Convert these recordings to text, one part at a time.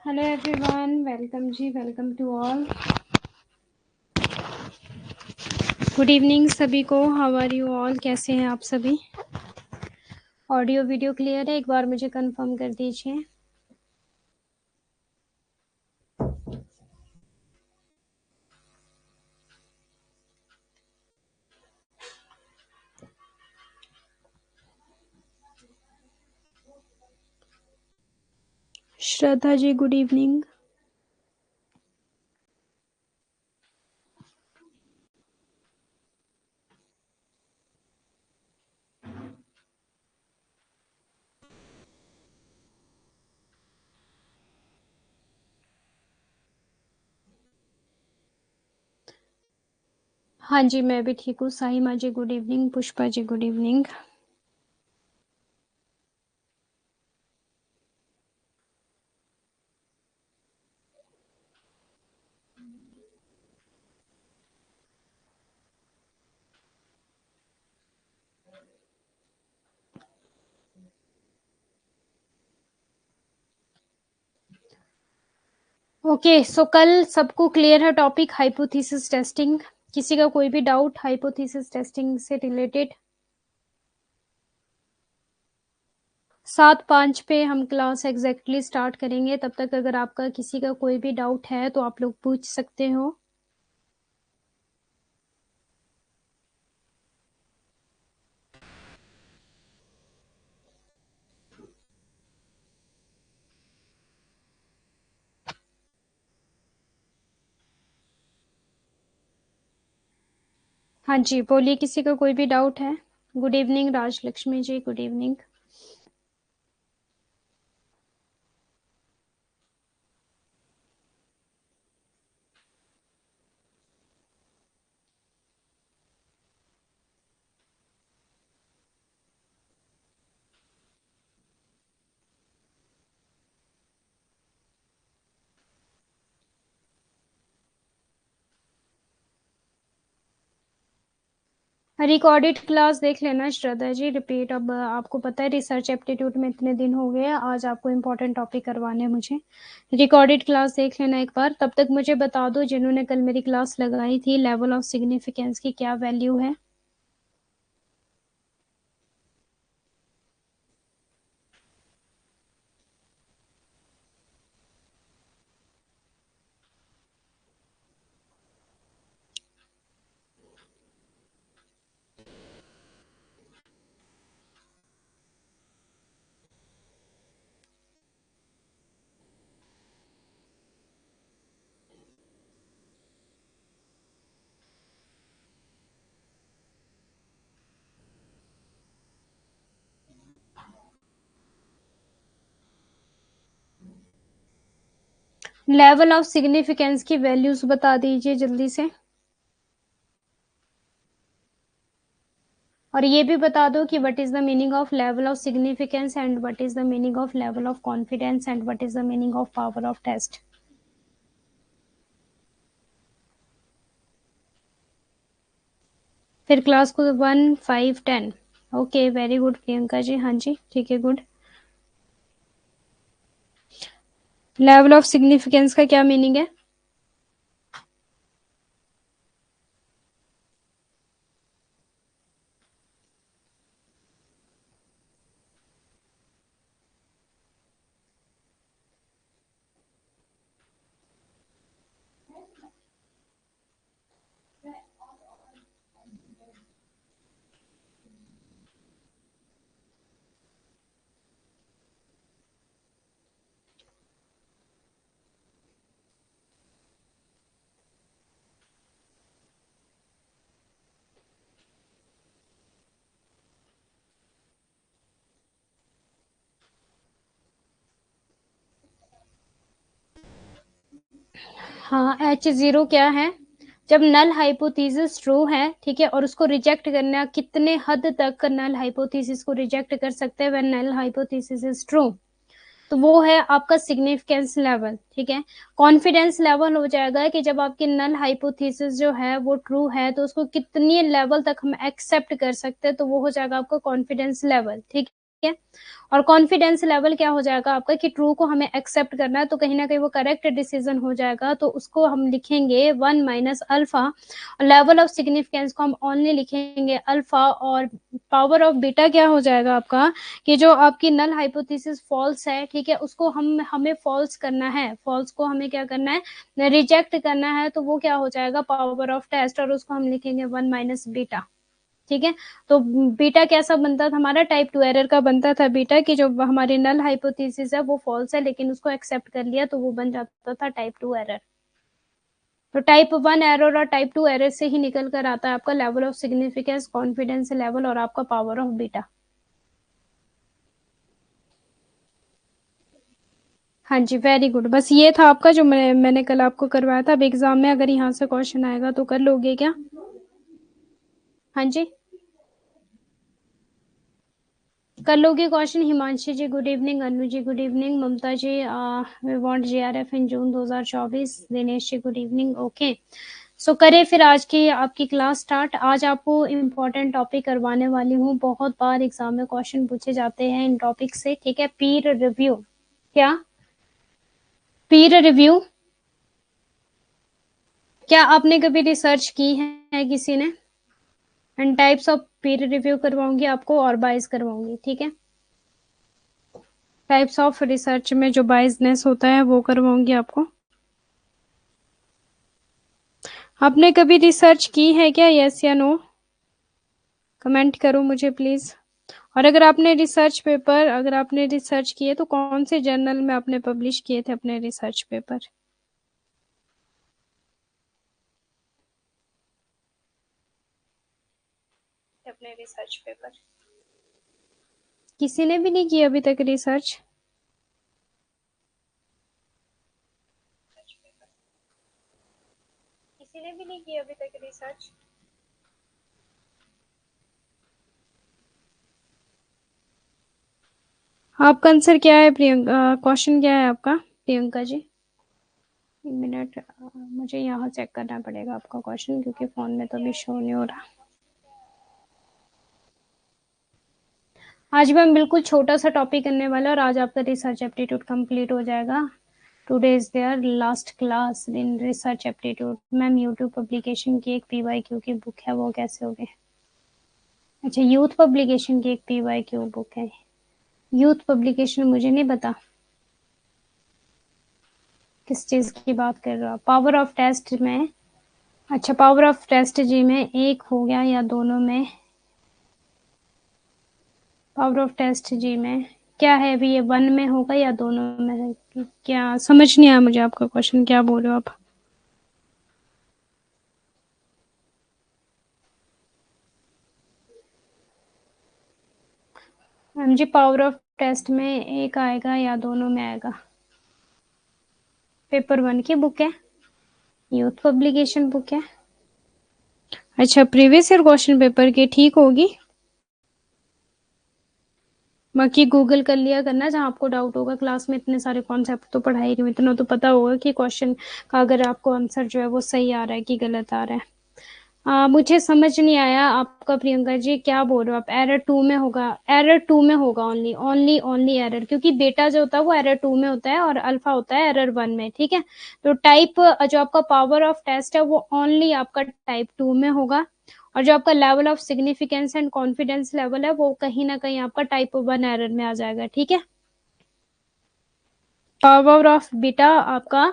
Hello everyone, welcome जी, welcome to all. Good evening सभी को। How are you all? कैसे हैं आप सभी? ऑडियो वीडियो क्लियर है? एक बार मुझे कंफर्म कर दीजिए। Shraddha ji, good evening. हाँ जी, मैं भी ठीक हूँ। साहिमा जी good evening, Pushpa ji good evening. Okay, सो कल सबको क्लियर है टॉपिक हाइपोथेसिस टेस्टिंग? किसी का कोई भी डाउट हाइपोथेसिस टेस्टिंग से रिलेटेड? 7:05 पे हम क्लास एग्जैक्टली स्टार्ट करेंगे। तब तक अगर आपका किसी का कोई भी डाउट है तो आप लोग पूछ सकते हो। हाँ जी, बोलिए, किसी का कोई भी डाउट है? गुड इवनिंग राजलक्ष्मी जी, गुड इवनिंग। रिकॉर्डेड क्लास देख लेना श्रद्धा जी, रिपीट। अब आपको पता है रिसर्च एप्टीट्यूड में इतने दिन हो गए, आज आपको इम्पोर्टेंट टॉपिक करवाने हैं मुझे। रिकॉर्डेड क्लास देख लेना एक बार। तब तक मुझे बता दो जिन्होंने कल मेरी क्लास लगाई थी, लेवल ऑफ सिग्निफिकेंस की क्या वैल्यू है? लेवल ऑफ सिग्निफिकेंस की वैल्यूज बता दीजिए जल्दी से। और ये भी बता दो कि what is the meaning of level of significance and what is the meaning of level of confidence and what is the meaning of power of test. फिर क्लास को 1, 5, 10। Okay, very good Priyanka ji. हाँ जी, ठीक है, गुड। लेवल ऑफ सिग्निफिकेंस का क्या meaning है? हाँ, H0 क्या है? जब नल हाइपोथेसिस ट्रू है, ठीक है, और उसको रिजेक्ट करना, कितने हद तक नल हाइपोथेसिस को रिजेक्ट कर सकते हैं when null hypothesis is true, तो वो है आपका सिग्निफिकेंस लेवल। ठीक है, कॉन्फिडेंस लेवल हो जाएगा कि जब आपकी नल हाइपोथेसिस जो है वो ट्रू है तो उसको कितनी लेवल तक हम एक्सेप्ट कर सकते हैं, तो वो हो जाएगा आपका कॉन्फिडेंस लेवल। ठीक है, और कॉन्फिडेंस लेवल क्या हो जाएगा आपका कि ट्रू को हमें एक्सेप्ट करना है, तो कहीं ना कहीं वो करेक्ट डिसीजन हो जाएगा, तो उसको हम लिखेंगे 1 minus alpha. Level of significance को हम ओनली लिखेंगे अल्फा, और पावर ऑफ बीटा क्या हो जाएगा आपका कि जो आपकी नल हाइपोथेसिस फॉल्स है, ठीक है, उसको हमें फॉल्स करना है, फॉल्स को हमें क्या करना है, रिजेक्ट करना है, तो वो क्या हो जाएगा पावर ऑफ टेस्ट, और उसको हम लिखेंगे 1 माइनस बीटा। ठीक है, तो बीटा कैसा बनता था हमारा, टाइप 2 एरर का बनता था बीटा, कि जो हमारी नल हाइपोथेसिस है वो फॉल्स है, लेकिन उसको एक्सेप्ट कर लिया तो वो बन जाता था टाइप 2 एरर। तो टाइप 1 एरर और टाइप 2 एरर से ही निकल कर आता है आपका level of significance, confidence level और आपका पावर ऑफ बीटा। हाँ जी, वेरी गुड। बस ये था आपका जो मैंने कल आपको करवाया था। अब एग्जाम में अगर यहाँ से क्वेश्चन आएगा तो कर लोगे क्या? हाँ जी, कर लोगे question? Himanshi ji good evening, Anu ji good evening, Mamta ji we want JRF in June 2024, Dinesh ji good evening. Okay, so करें फिर आज की आपकी क्लास स्टार्ट। आज आपको इम्पोर्टेंट टॉपिक करवाने वाली हूँ, बहुत बार एग्जाम में क्वेश्चन पूछे जाते हैं इन टॉपिक से, ठीक है। पीर रिव्यू, क्या पीर रिव्यू, क्या आपने कभी रिसर्च की है किसी ने? And types of Pir review करवाऊंगी आपको और बाइस करवाऊंगी, ठीक है। टाइप्स ऑफ रिसर्च में जो बाइसनेस होता है वो करवाऊंगी आपको। आपने कभी रिसर्च की है क्या, यस या नो? कमेंट करो मुझे प्लीज। और अगर आपने रिसर्च किए तो कौन से जर्नल में आपने पब्लिश किए थे अपने रिसर्च पेपर? अपने रिसर्च पेपर किसी ने भी नहीं किया अभी तक रिसर्च? किसी ने भी नहीं किया अभी तक रिसर्च? आपका आंसर क्या है प्रियंका? क्वेश्चन क्या है आपका प्रियंका जी? एक मिनट, मुझे यहाँ चेक करना पड़ेगा आपका क्वेश्चन, क्योंकि फोन में तो अभी शो नहीं हो रहा। आज भी हम बिल्कुल छोटा सा टॉपिक करने वाला, और आज आपका रिसर्च एप्टीट्यूड कंप्लीट हो जाएगा। Today is there last class in research aptitude. Ma'am YouTube publication की एक पीवाईक्यू की बुक है, वो कैसे हो गए? अच्छा, यूथ पब्लिकेशन की एक पीवाईक्यू बुक है। यूथ पब्लिकेशन मुझे नहीं पता किस चीज की बात कर रहे हो आप। पावर ऑफ टेस्ट में, अच्छा पावर ऑफ टेस्ट जी में एक हो गया या दोनों में? पावर ऑफ टेस्ट जी में क्या है अभी, ये 1 में होगा या दोनों में है? क्या समझ नहीं आया मुझे आपका क्वेश्चन, क्या बोल रहे हो आप? मैम जी, पावर ऑफ टेस्ट में एक आएगा या दोनों में आएगा? पेपर 1 की बुक है, यूथ पब्लिकेशन बुक है। अच्छा, प्रीवियस ईयर क्वेश्चन पेपर की ठीक होगी। बाकी गूगल कर लिया करना जहाँ आपको डाउट होगा। क्लास में इतने सारे कॉन्सेप्ट तो पढ़ाई रही हूँ, इतना तो पता होगा कि क्वेश्चन का अगर आपको आंसर जो है वो सही आ रहा है कि गलत आ रहा है। मुझे समझ नहीं आया आपका प्रियंका जी, क्या बोल रहे हो आप? एरर 2 में होगा, एरर 2 में होगा, ओनली ओनली ओनली एरर, क्योंकि बेटा जो होता है वो एरर 2 में होता है और अल्फा होता है एरर 1 में, ठीक है। तो टाइप जो आपका पावर ऑफ टेस्ट है वो ओनली आपका टाइप 2 में होगा, और जो आपका level of significance and confidence level है वो कहीं ना कहीं आपका टाइप 1 एरर में आ जाएगा, ठीक है। पावर ऑफ बीटा आपका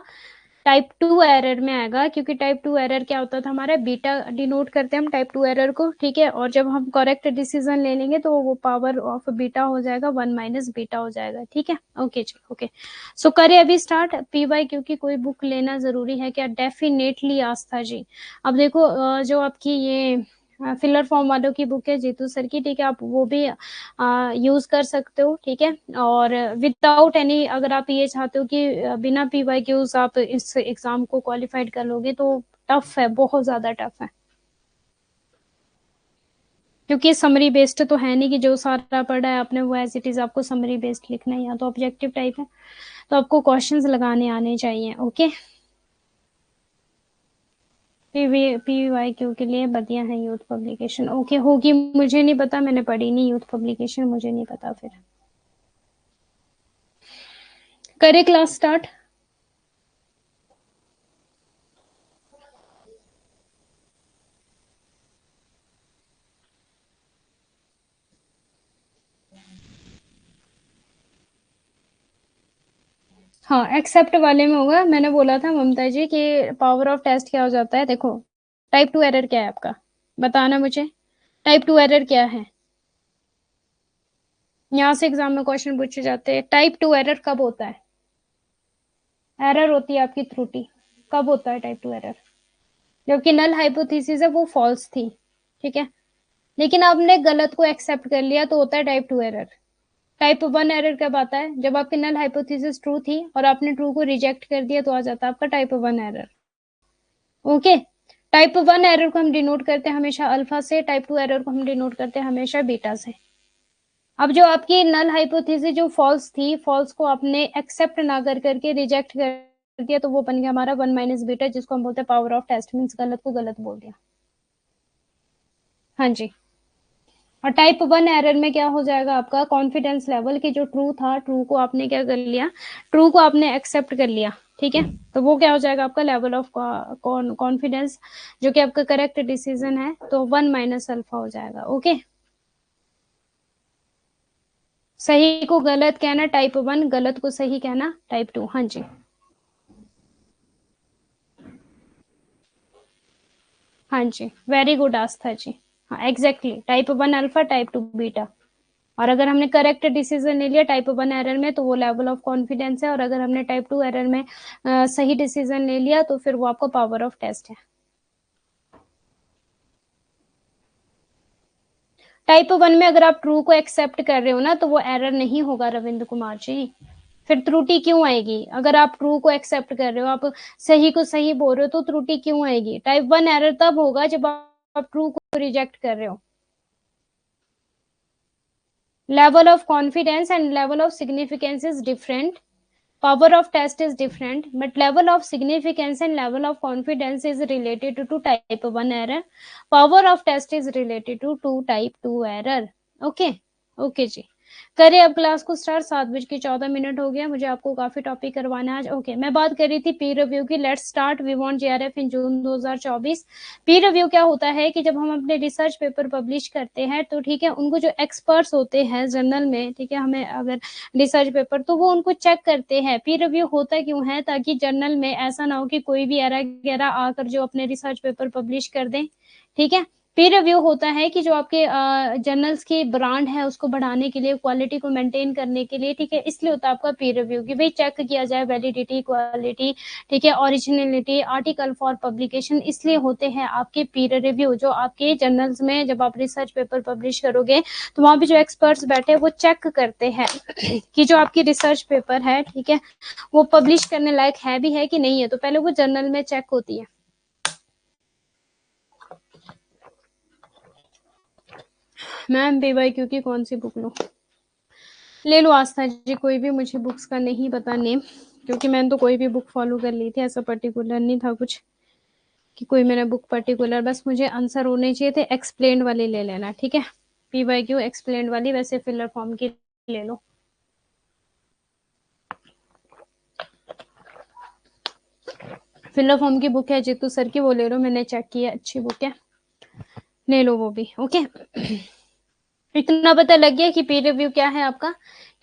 टाइप 2 एरर में आएगा, क्योंकि टाइप 2 एरर क्या होता था हमारा, बीटा डिनोट करते हैं हम टाइप 2 एरर को, ठीक है। और जब हम करेक्ट डिसीजन ले लेंगे तो वो पावर ऑफ बीटा हो जाएगा 1 माइनस बीटा हो जाएगा, ठीक है। ओके जी, ओके। सो करें अभी स्टार्ट। पीवाई क्योंकि कोई बुक लेना जरूरी है क्या? डेफिनेटली आस्था जी। अब देखो जो आपकी ये फिलर फॉर्म वालों की बुक है जीतू सर की, ठीक है, आप वो भी यूज कर सकते हो, ठीक है। और विदाउट एनी, अगर आप ये चाहते हो कि बिना पीवाई क्यूज आप इस एग्जाम को क्वालिफाइड कर लोगे, तो टफ है, बहुत ज्यादा टफ है, क्योंकि समरी बेस्ड तो है नहीं कि जो सारा पढ़ा है आपने वो एज इट इज आपको समरी बेस्ड लिखना है, या तो ऑब्जेक्टिव टाइप है, तो आपको क्वेश्चंस लगाने आने चाहिए, ओके। पीवाई क्यू के लिए बढ़िया है यूथ पब्लिकेशन, ओके होगी, मुझे नहीं पता, मैंने पढ़ी नहीं यूथ पब्लिकेशन, मुझे नहीं पता फिर। करे क्लास स्टार्ट। हाँ, एक्सेप्ट वाले में होगा। मैंने बोला था ममता जी कि पावर ऑफ टेस्ट क्या हो जाता है। देखो टाइप 2 एरर क्या है आपका, बताना मुझे। टाइप 2 एरर क्या है? यहाँ से एग्जाम में क्वेश्चन पूछे जाते हैं। टाइप 2 एरर कब होता है? एरर होती है आपकी त्रुटि। कब होता है टाइप 2 एरर? जबकि नल हाइपोथेसिस है वो फॉल्स थी, ठीक है, लेकिन आपने गलत को एक्सेप्ट कर लिया तो होता है टाइप 2 एरर। टाइप 1 एरर कब आता है? जब आपकी नल हाइपोथेसिस ट्रू थी और आपने ट्रू को रिजेक्ट कर दिया तो आ जाता है आपका type 1 error. Okay, type 1 error को हम डिनोट करते हैं हमेशा अल्फा से, टाइप 2 एरर को हम डिनोट करते हैं हमेशा बीटा से। अब जो आपकी नल हाइपोथेसिस जो फॉल्स थी, फॉल्स को आपने एक्सेप्ट ना कर करके रिजेक्ट कर दिया तो वो बन गया हमारा 1 माइनस बीटा, जिसको हम बोलते हैं पावर ऑफ टेस्ट, मीन्स गलत को गलत बोल दिया। हाँ जी। और टाइप 1 एरर में क्या हो जाएगा आपका कॉन्फिडेंस लेवल की, जो ट्रू था ट्रू को आपने क्या कर लिया, ट्रू को आपने एक्सेप्ट कर लिया, ठीक है, तो वो क्या हो जाएगा आपका लेवल ऑफ कॉन्फिडेंस, जो कि आपका करेक्ट डिसीजन है, तो 1 माइनस अल्फा हो जाएगा। ओके, सही को गलत कहना टाइप 1, गलत को सही कहना टाइप 2। हाँ जी, हाँ जी, वेरी गुड आस्था जी। हाँ exactly, type 1 alpha, type 2 beta. और अगर हमने करेक्ट डिसीजन ले लिया टाइप 1 एरर में तो वो लेवल ऑफ कॉन्फिडेंस है, और अगर हमने टाइप 2 एरर में सही डिसीजन ले लिया तो फिर वो आपको पावर ऑफ टेस्ट है। टाइप 1 में अगर आप ट्रू को एक्सेप्ट कर रहे हो ना तो वो एरर नहीं होगा रविंद्र कुमार जी। फिर त्रुटि क्यों आएगी? अगर आप ट्रू को एक्सेप्ट कर रहे हो, आप सही को सही बोल रहे हो, तो त्रुटि क्यों आएगी? टाइप 1 एरर तब होगा जब आप ट्रू को रिजेक्ट कर रहे हो। Level of confidence and level of significance is different. Power of test is different, but level of significance and level of confidence is related to type 1 error. Power of test is related to type 2 error. Okay, okay जी, करें अब class को start. 7:14 हो गया, मुझे आपको काफी topic करवाना है आज। ओके, मैं बात कर रही थी पीर रिव्यू की। Let's start. We want JRF in June 2024। Peer review क्या होता है कि जब हम अपने रिसर्च पेपर पब्लिश करते हैं तो ठीक है, उनको जो एक्सपर्ट्स होते हैं जर्नल में, ठीक है, हमें अगर रिसर्च पेपर, तो वो उनको चेक करते हैं। पीर रिव्यू होता क्यों है? ताकि जर्नल में ऐसा ना हो कि कोई भी एरर वगैरह आकर जो अपने रिसर्च पेपर पब्लिश कर दें, ठीक है। पीर रिव्यू होता है कि जो आपके जर्नल्स की ब्रांड है उसको बढ़ाने के लिए, क्वालिटी को मेंटेन करने के लिए, ठीक है, इसलिए होता है आपका पीर रिव्यू कि भाई चेक किया जाए वैलिडिटी, क्वालिटी, ठीक है, ओरिजिनलिटी, आर्टिकल फॉर पब्लिकेशन, इसलिए होते हैं आपके पीर रिव्यू। जो आपके जर्नल्स में जब आप रिसर्च पेपर पब्लिश करोगे तो वहां पे जो एक्सपर्ट्स बैठे वो चेक करते हैं कि जो आपकी रिसर्च पेपर है, ठीक है, वो पब्लिश करने लायक है भी है कि नहीं है, तो पहले वो जर्नल में चेक होती है। मैम पीवाईक्यू की कौन सी बुक लूं? ले लो आस्था जी, कोई भी। मुझे बुक्स का नहीं पता नेम, क्योंकि मैंने तो कोई भी बुक फॉलो कर ली थी, ऐसा पर्टिकुलर नहीं था कुछ कि कोई मैंने बुक पर्टिकुलर, बस मुझे आंसर होने चाहिए थे। एक्सप्लेन्ड वाली ले लेना, ठीक है, पीवाईक्यू एक्सप्लेन्ड वाली, वैसे फिलर फॉर्म की ले लो। फिलर फॉर्म की बुक है जीतू सर की, वो ले लो, मैंने चेक किया, अच्छी बुक है, ले लो वो भी। ओके, इतना पता लग गया कि पीर रिव्यू क्या है आपका,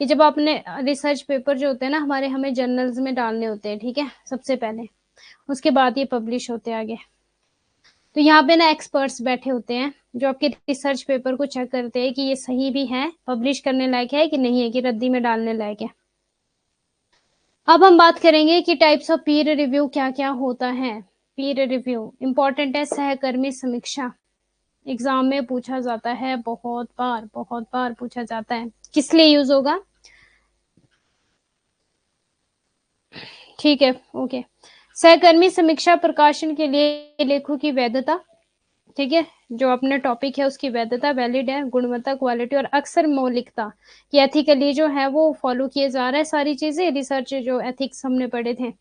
कि जब आपने रिसर्च पेपर जो होते हैं ना हमारे, हमें जर्नल्स में डालने होते हैं, ठीक है, सबसे पहले, उसके बाद ये पब्लिश होते हैं आगे। तो यहाँ पे ना एक्सपर्ट्स बैठे होते हैं जो आपके रिसर्च पेपर को चेक करते हैं कि ये सही भी है, पब्लिश करने लायक है कि नहीं है, कि रद्दी में डालने लायक है। अब हम बात करेंगे कि टाइप्स ऑफ पीर रिव्यू क्या क्या होता है। पीर रिव्यू इंपॉर्टेंट है, सहकर्मी समीक्षा, एग्जाम में पूछा जाता है, बहुत बार पूछा जाता है। किस लिए यूज होगा? ठीक है, ओके। सहकर्मी समीक्षा प्रकाशन के लिए लेखों की वैधता, ठीक है, जो अपने टॉपिक है उसकी वैधता, वैलिड है, गुणवत्ता, क्वालिटी, और अक्सर मौलिकता, कि एथिकली जो है वो फॉलो किए जा रहा है सारी चीजें, रिसर्च जो एथिक्स हमने पढ़े थे।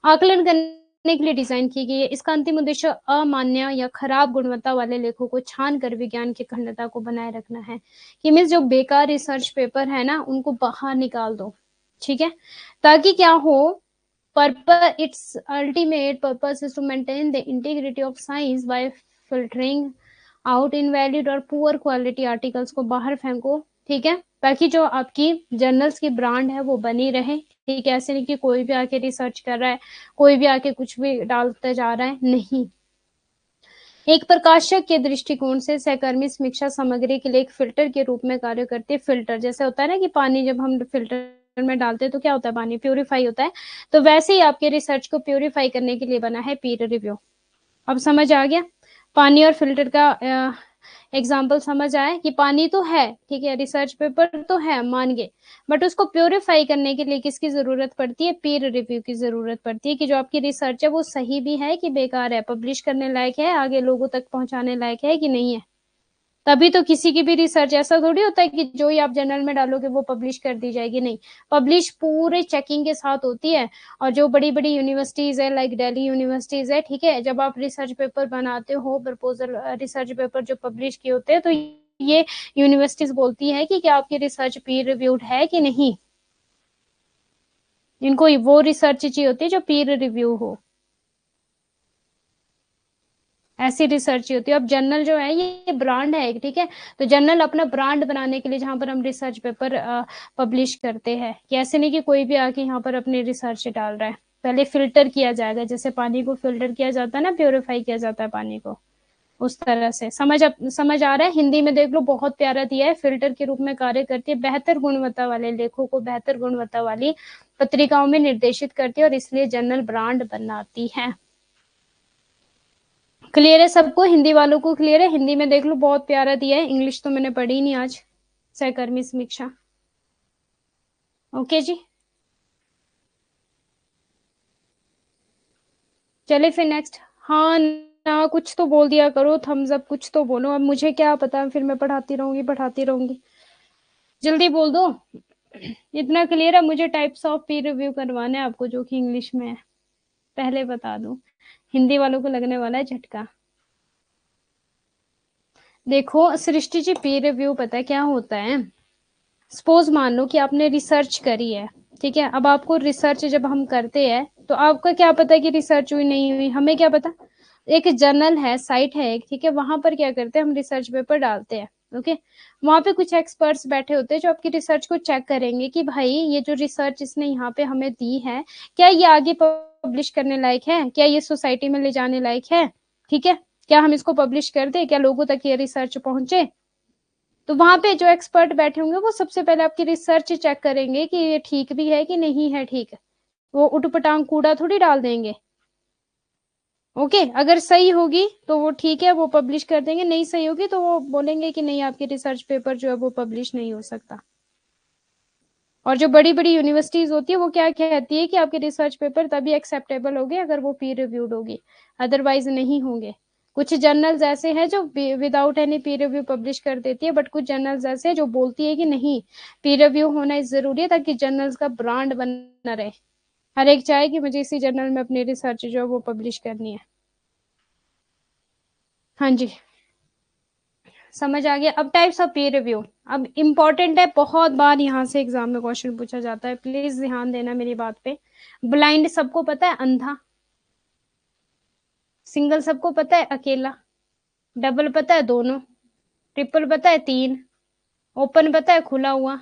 आकलन करने के लिए डिजाइन की गई है। इसका अंतिम उद्देश्य अमान्य या खराब गुणवत्ता वाले लेखों को छान कर विज्ञान की अखंडता को बनाए रखना है। कि मीन्स जो बेकार रिसर्च पेपर है ना उनको बाहर निकाल दो, ठीक है, ताकि क्या हो, purpose, it's ultimate purpose is to maintain the integrity of science by filtering out invalid और पुअर क्वालिटी आर्टिकल्स को बाहर फेंको, ठीक है, ताकि जो आपकी जर्नल्स की ब्रांड है वो बनी रहे, ठीक है। ऐसे नहीं कि कोई भी आके रिसर्च कर रहा है, कोई भी आके कुछ भी डालते जा रहा है, नहीं। एक प्रकाशक के दृष्टिकोण से सहकर्मी समीक्षा सामग्री के लिए एक फिल्टर के रूप में कार्य करती है। फिल्टर जैसे होता है ना कि पानी जब हम फिल्टर में डालते हैं तो क्या होता है, पानी प्यूरिफाई होता है, तो वैसे ही आपके रिसर्च को प्यूरिफाई करने के लिए बना है पीयर रिव्यू। अब समझ आ गया, पानी और फिल्टर का एग्जाम्पल समझ आया कि पानी तो है, ठीक है, रिसर्च पेपर तो है, मान गए, बट उसको प्योरीफाई करने के लिए किसकी जरूरत पड़ती है, पीयर रिव्यू की जरूरत पड़ती है, कि जो आपकी रिसर्च है वो सही भी है कि बेकार है, पब्लिश करने लायक है, आगे लोगों तक पहुंचाने लायक है कि नहीं है। तभी तो किसी की भी रिसर्च ऐसा थोड़ी होता है कि जो ही आप जर्नल में डालोगे वो पब्लिश कर दी जाएगी, नहीं, पब्लिश पूरे चेकिंग के साथ होती है। और जो बड़ी बड़ी यूनिवर्सिटीज है, लाइक दिल्ली यूनिवर्सिटीज है, ठीक है, जब आप रिसर्च पेपर बनाते हो, प्रपोजल रिसर्च पेपर जो पब्लिश किए होते हैं, तो ये यूनिवर्सिटीज बोलती है कि क्या आपकी रिसर्च पीयर रिव्यूड है कि नहीं। इनको वो रिसर्च चाहिए होती है जो पीयर रिव्यू हो, ऐसी रिसर्च होती है। अब जर्नल जो है ये ब्रांड है, ठीक है, तो जर्नल अपना ब्रांड बनाने के लिए जहां पर हम रिसर्च पेपर पब्लिश करते हैं, कि ऐसे नहीं कि कोई भी आके यहाँ पर अपनी रिसर्च डाल रहा है, पहले फिल्टर किया जाएगा, जैसे पानी को फिल्टर किया जाता है ना, प्योरीफाई किया जाता है पानी को, उस तरह से। समझ आ रहा है, हिंदी में देख लो बहुत प्यारा दिया है, फिल्टर के रूप में कार्य करती है, बेहतर गुणवत्ता वाले लेखों को बेहतर गुणवत्ता वाली पत्रिकाओं में निर्देशित करती है, और इसलिए जर्नल ब्रांड बनाती है। क्लियर है सबको, हिंदी वालों को क्लियर है, हिंदी में देख लो बहुत प्यारा दिया है, इंग्लिश तो मैंने पढ़ी नहीं आज, सहकर्मी समीक्षा। ओके जी, चले फिर नेक्स्ट। हाँ ना, कुछ तो बोल दिया करो, थम्स अप कुछ तो बोलो, अब मुझे क्या पता, फिर मैं पढ़ाती रहूंगी, जल्दी बोल दो। इतना क्लियर है, मुझे टाइप्स ऑफ पीयर रिव्यू करवाना है आपको, जो कि इंग्लिश में है, पहले बता दूं, हिंदी वालों को लगने वाला है झटका। देखो सृष्टि जी, पीयर रिव्यू पता है क्या होता है, सपोज मान लो कि आपने रिसर्च करी है, ठीक है, अब आपको रिसर्च जब हम करते हैं तो आपका क्या पता कि रिसर्च हुई नहीं हुई, हमें क्या पता। एक जर्नल है, साइट है एक, ठीक है, वहां पर क्या करते हैं हम, रिसर्च पेपर डालते हैं, ओके, वहां पे कुछ एक्सपर्ट्स बैठे होते हैं जो आपकी रिसर्च को चेक करेंगे कि भाई ये जो रिसर्च इसने यहाँ पे हमें दी है, क्या ये आगे पब्लिश करने लायक है, क्या ये सोसाइटी में ले जाने लायक है, ठीक है, क्या हम इसको पब्लिश कर दे, क्या लोगों तक ये रिसर्च पहुंचे। तो वहां पे जो एक्सपर्ट बैठे होंगे वो सबसे पहले आपकी रिसर्च चेक करेंगे कि ये ठीक भी है कि नहीं है, ठीक है, वो उटपटांग कूड़ा थोड़ी डाल देंगे। ओके, अगर सही होगी तो वो ठीक है, वो पब्लिश कर देंगे, नहीं सही होगी तो वो बोलेंगे कि नहीं, आपकी रिसर्च पेपर जो है वो पब्लिश नहीं हो सकता। और जो बड़ी बड़ी यूनिवर्सिटीज होती है वो क्या कहती है कि आपके रिसर्च पेपर तभी एक्सेप्टेबल होगी अगर वो पीर रिव्यूड होगी, अदरवाइज नहीं होंगे। कुछ जर्नल्स ऐसे हैं जो विदाउट एनी पीर रिव्यू पब्लिश कर देती है, बट कुछ जर्नल्स ऐसे हैं जो बोलती है कि नहीं, पीर रिव्यू होना जरूरी है ताकि जर्नल्स का ब्रांड बना रहे, हर एक चाहे कि मुझे इसी जर्नल में अपनी रिसर्च जो है वो पब्लिश करनी है। हाँ जी, समझ आ गया। अब टाइप्स ऑफ पीर रिव्यू, अब इंपॉर्टेंट है, बहुत बार यहाँ से एग्जाम में क्वेश्चन पूछा जाता है, प्लीज ध्यान देना मेरी बात पे। ब्लाइंड सबको पता है, अंधा। सिंगल सबको पता है, अकेला। डबल पता है, दोनों। ट्रिपल पता है, तीन। ओपन पता है, खुला हुआ।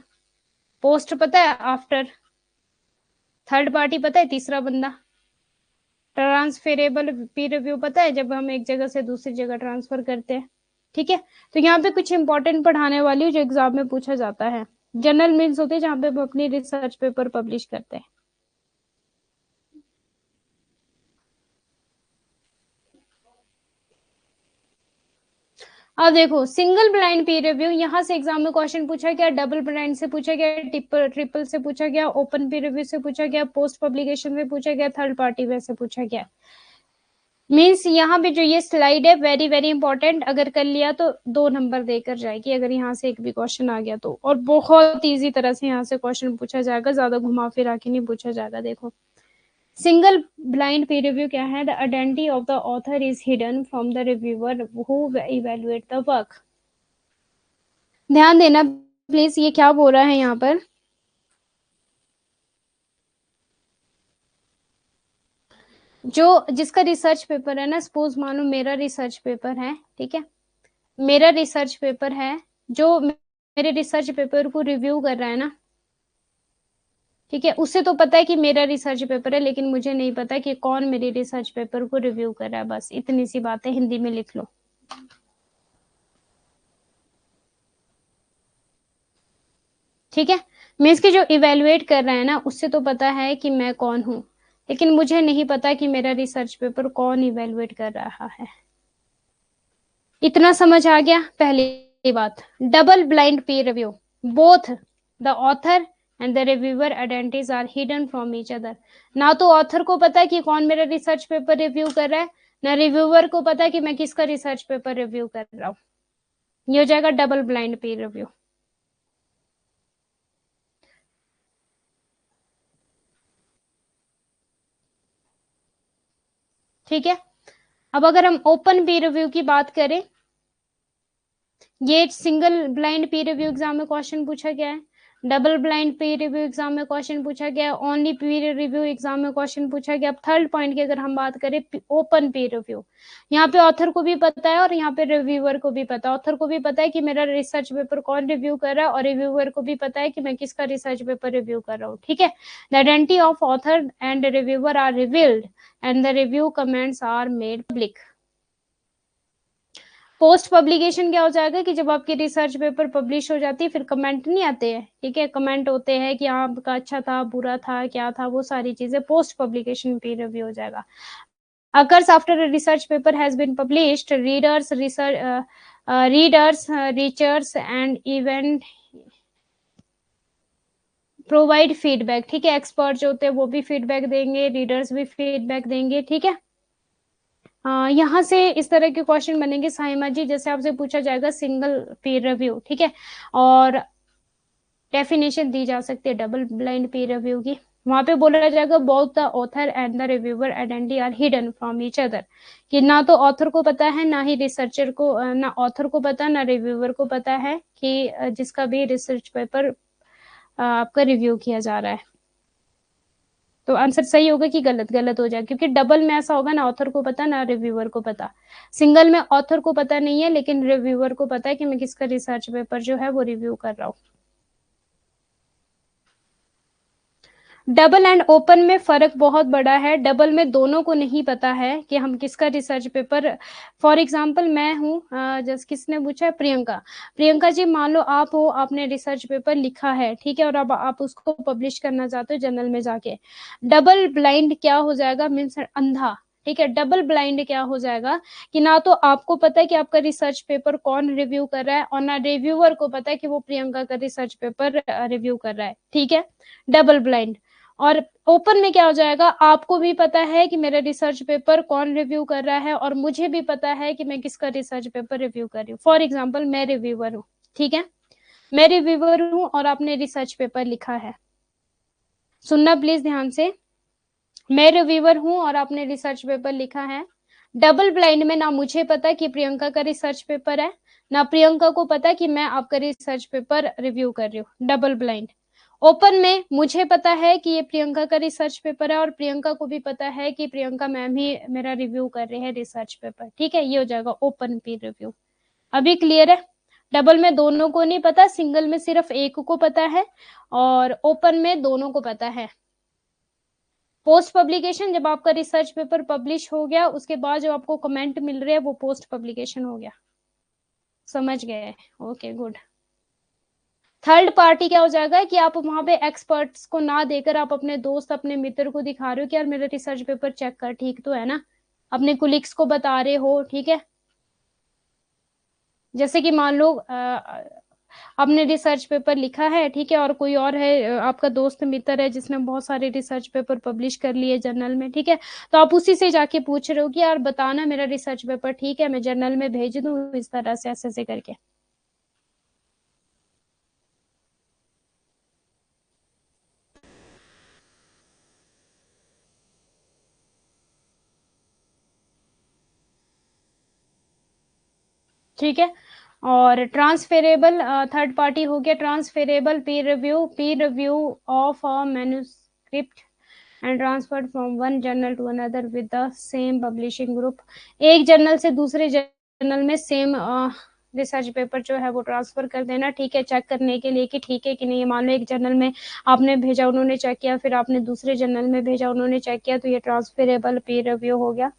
पोस्ट पता है, आफ्टर। थर्ड पार्टी पता है, तीसरा बंदा। ट्रांसफेरेबल पीर रिव्यू पता है, जब हम एक जगह से दूसरी जगह ट्रांसफर करते हैं, ठीक है। तो यहाँ पे कुछ इंपॉर्टेंट पढ़ाने वाली हूँ जो एग्जाम में पूछा जाता है। जर्नल मीन्स होते हैं जहाँ पे हम अपनी रिसर्च पेपर पब्लिश करते हैं। अब देखो, सिंगल ब्लाइंड पीर रिव्यू, यहाँ से एग्जाम में क्वेश्चन पूछा गया, डबल ब्लाइंड से पूछा गया, ट्रिपल से पूछा गया, ओपन पीर रिव्यू से पूछा गया, पोस्ट पब्लिकेशन से पूछा गया, थर्ड पार्टी वे से पूछा गया। मीन्स यहाँ पे जो ये स्लाइड है वेरी वेरी इंपॉर्टेंट, अगर कर लिया तो 2 नंबर देकर जाएगी, अगर यहाँ से एक भी क्वेश्चन आ गया तो, और बहुत इजी तरह से यहाँ से क्वेश्चन पूछा जाएगा, ज्यादा घुमा फिरा के नहीं पूछा जाएगा। देखो, सिंगल ब्लाइंड पीर रिव्यू क्या है, the identity of the author is hidden from the reviewer who evaluate the work. ध्यान देना प्लीज, ये क्या बोल रहा है यहाँ पर, जो जिसका रिसर्च पेपर है ना, सपोज मान लो मेरा रिसर्च पेपर है, ठीक है, मेरा रिसर्च पेपर है, जो मेरे रिसर्च पेपर को रिव्यू कर रहा है ना, ठीक है, उसे तो पता है कि मेरा रिसर्च पेपर है, लेकिन मुझे नहीं पता कि कौन मेरे रिसर्च पेपर को रिव्यू कर रहा है। बस इतनी सी बात है, हिंदी में लिख लो। ठीक है, मीन्स कि जो इवेलुएट कर रहा है ना, उससे तो पता है कि मैं कौन हूं, लेकिन मुझे नहीं पता कि मेरा रिसर्च पेपर कौन इवेलुएट कर रहा है। इतना समझ आ गया? पहली बात, double blind peer review, both the author and the reviewer identities are hidden from each other. ना तो ऑथर को पता है कि कौन मेरा रिसर्च पेपर रिव्यू कर रहा है, ना रिव्यूअर को पता है कि मैं किसका रिसर्च पेपर रिव्यू कर रहा हूँ। ये हो जाएगा डबल ब्लाइंड पीर रिव्यू। ठीक है, अब अगर हम ओपन पीर रिव्यू की बात करें, ये single blind peer review exam में क्वेश्चन पूछा गया है, double blind peer review exam में क्वेश्चन पूछा गया है, ओनली पीर रिव्यू एग्जाम में क्वेश्चन पूछा गया। अब थर्ड पॉइंट की अगर हम बात करें, ओपन पीर रिव्यू, यहाँ पे ऑथर को भी पता है और यहाँ पे रिव्यूअर को भी पता है। ऑथर को भी पता है कि मेरा रिसर्च पेपर कौन रिव्यू कर रहा है, और रिव्यूअर को भी पता है कि मैं किसका रिसर्च पेपर रिव्यू कर रहा हूँ। ठीक है, the identity of author and reviewer are revealed and the review comments are made public. Post publication क्या हो जाएगा कि जब आपकी रिसर्च पेपर पब्लिश हो जाती है, फिर कमेंट नहीं आते हैं। ठीक है, कमेंट होते हैं कि आपका अच्छा था, बुरा था, क्या था, वो सारी चीजें पोस्ट पब्लिकेशन पीर रिव्यू हो जाएगा। occurs after a research paper has been published, readers, researchers and event provide feedback. ठीक है, एक्सपर्ट जो होते हैं वो भी फीडबैक देंगे, रीडर्स भी फीडबैक देंगे। ठीक है, यहाँ से इस तरह के क्वेश्चन बनेंगे साइमा जी, जैसे आपसे पूछा जाएगा सिंगल पीर रिव्यू। ठीक है, और डेफिनेशन दी जा सकती है डबल ब्लाइंड पीर रिव्यू की। वहां पे बोला जाएगा both the author and the reviewer identity are hidden from each other, कि ना तो ऑथर को पता है, ना ही रिसर्चर को, ना ऑथर को पता, ना रिव्यूअर को पता है कि जिसका भी रिसर्च पेपर आपका रिव्यू किया जा रहा है। तो आंसर सही होगा कि गलत? गलत हो जाएगा, क्योंकि डबल में ऐसा होगा ना ऑथर को पता ना रिव्यूअर को पता। सिंगल में ऑथर को पता नहीं है, लेकिन रिव्यूअर को पता है कि मैं किसका रिसर्च पेपर जो है वो रिव्यू कर रहा हूँ। डबल एंड ओपन में फर्क बहुत बड़ा है। डबल में दोनों को नहीं पता है कि हम किसका रिसर्च पेपर, फॉर एग्जांपल मैं हूँ, जैसे किसने पूछा है, प्रियंका। प्रियंका जी मान लो आप हो, आपने रिसर्च पेपर लिखा है, ठीक है, और अब आप उसको पब्लिश करना चाहते हो जर्नल में जाके। डबल ब्लाइंड क्या हो जाएगा, मीन्स अंधा। ठीक है, डबल ब्लाइंड क्या हो जाएगा कि ना तो आपको पता है कि आपका रिसर्च पेपर कौन रिव्यू कर रहा है, और ना रिव्यूअर को पता है कि वो प्रियंका का रिसर्च पेपर रिव्यू कर रहा है। ठीक है, डबल ब्लाइंड। और ओपन में क्या हो जाएगा, आपको भी पता है कि मेरा रिसर्च पेपर कौन रिव्यू कर रहा है, और मुझे भी पता है कि मैं किसका रिसर्च पेपर रिव्यू कर रही हूँ। फॉर एग्जाम्पल मैं रिव्यूअर हूँ, ठीक है, मैं रिव्यूअर हूँ और आपने रिसर्च पेपर लिखा है। सुनना प्लीज ध्यान से, मैं रिव्यूअर हूँ और आपने रिसर्च पेपर लिखा है। डबल ब्लाइंड में ना मुझे पता कि प्रियंका का रिसर्च पेपर है, ना प्रियंका को पता कि मैं आपका रिसर्च पेपर रिव्यू कर रही हूँ। Double blind. ओपन में मुझे पता है कि ये प्रियंका का रिसर्च पेपर है, और प्रियंका को भी पता है कि प्रियंका मैम ही मेरा रिव्यू कर रहे हैं रिसर्च पेपर। ठीक है, ये हो जाएगा ओपन पीर रिव्यू। अभी क्लियर है? डबल में दोनों को नहीं पता, सिंगल में सिर्फ एक को पता है, और ओपन में दोनों को पता है। पोस्ट पब्लिकेशन, जब आपका रिसर्च पेपर पब्लिश हो गया, उसके बाद जो आपको कमेंट मिल रहे हैं वो पोस्ट पब्लिकेशन हो गया। समझ गए? Okay, good. थर्ड पार्टी क्या हो जाएगा कि आप वहां पे एक्सपर्ट्स को ना देकर आप अपने दोस्त, अपने मित्र को दिखा रहे हो कि यार मेरा रिसर्च पेपर चेक कर, ठीक तो है ना, अपने कुलीग्स को बता रहे हो। ठीक है, जैसे कि मान लो आपने रिसर्च पेपर लिखा है, ठीक है, और कोई और है आपका दोस्त मित्र है जिसने बहुत सारे रिसर्च पेपर पब्लिश कर लिए जर्नल में। ठीक है, तो आप उसी से जाके पूछ रहे हो कि यार बताना मेरा रिसर्च पेपर ठीक है, मैं जर्नल में भेज दूं, इस तरह से ऐसे ऐसे करके। ठीक है, और ट्रांसफेरेबल थर्ड पार्टी हो गया transferable peer review. Peer review of a manuscript and transferred from one journal to another with the same publishing group. एक जर्नल से दूसरे जर्नल में सेम रिसर्च पेपर जो है वो ट्रांसफर कर देना, ठीक है, चेक करने के लिए कि ठीक है कि नहीं। मान लो एक जर्नल में आपने भेजा, उन्होंने चेक किया, फिर आपने दूसरे जर्नल में भेजा, उन्होंने चेक किया, तो ये ट्रांसफरेबल पीयर रिव्यू हो गया।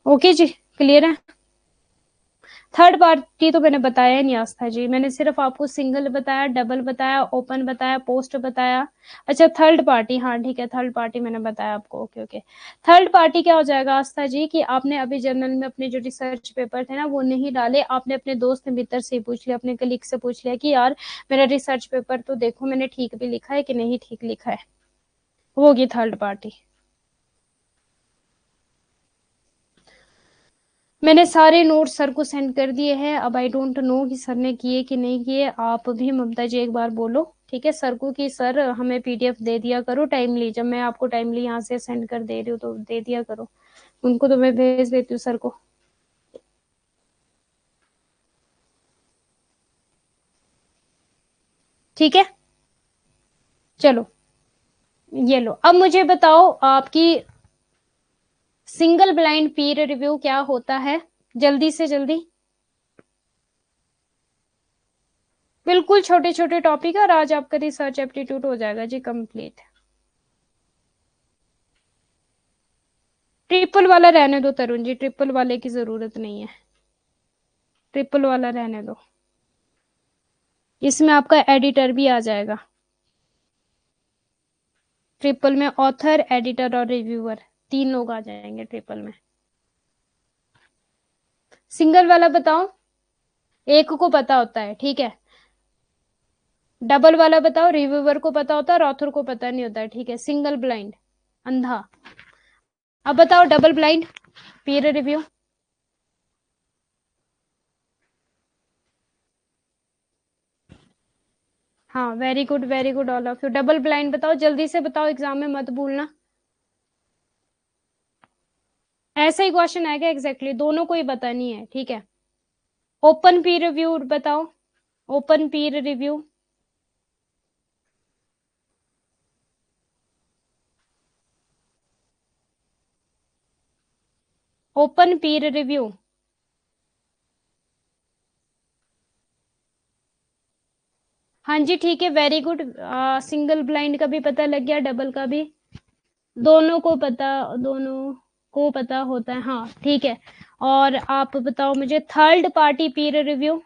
ओके जी, क्लियर है। थर्ड पार्टी तो मैंने बताया नहीं आस्था जी, मैंने सिर्फ आपको सिंगल बताया, डबल बताया, ओपन बताया, पोस्ट बताया। अच्छा थर्ड पार्टी, हाँ ठीक है, थर्ड पार्टी मैंने बताया आपको। Okay okay. थर्ड पार्टी क्या हो जाएगा आस्था जी कि आपने अभी जर्नल में अपने जो रिसर्च पेपर थे ना वो नहीं डाले, आपने अपने दोस्त मित्र से पूछ लिया, अपने कलीग से पूछ लिया कि यार मेरा रिसर्च पेपर तो देखो मैंने ठीक भी लिखा है कि नहीं ठीक लिखा है, वो होगी थर्ड पार्टी। मैंने सारे नोट्स सर को सेंड कर दिए हैं, अब आई डोंट नो कि सर ने किए कि नहीं किए। आप भी ममता जी एक बार बोलो ठीक है सर को कि सर हमें पीडीएफ दे दिया करो टाइमली, जब मैं आपको टाइमली यहाँ से सेंड कर दे रही हूँ तो दे दिया करो उनको, तो मैं भेज देती हूँ सर को। ठीक है चलो, ये लो। अब मुझे बताओ आपकी सिंगल ब्लाइंड पीयर रिव्यू क्या होता है, जल्दी से जल्दी। बिल्कुल छोटे छोटे टॉपिक है और आज आपका रिसर्च एप्टीट्यूड हो जाएगा जी कंप्लीट। ट्रिपल वाला रहने दो तरुण जी, ट्रिपल वाले की जरूरत नहीं है, ट्रिपल वाला रहने दो। इसमें आपका एडिटर भी आ जाएगा, ट्रिपल में ऑथर, एडिटर और रिव्यूअर तीन लोग आ जाएंगे ट्रिपल में। सिंगल वाला बताओ, एक को पता होता है ठीक है। डबल वाला बताओ, रिव्यूअर को पता होता है और ऑथर को पता नहीं होता है, ठीक है। सिंगल ब्लाइंड अंधा। अब बताओ डबल ब्लाइंड पीयर रिव्यू। हाँ very good all of you. Double blind बताओ, जल्दी से बताओ, एग्जाम में मत भूलना। ऐसा ही क्वेश्चन आएगा एग्जैक्टली, दोनों को ही बतानी है ठीक है। ओपन पीयर रिव्यू बताओ, open peer review. Open peer review. हाँ जी ठीक है वेरी गुड। सिंगल ब्लाइंड का भी पता लग गया, डबल का भी, दोनों को पता, दोनों को पता होता है, हाँ ठीक है। और आप बताओ मुझे थर्ड पार्टी पीयर रिव्यू।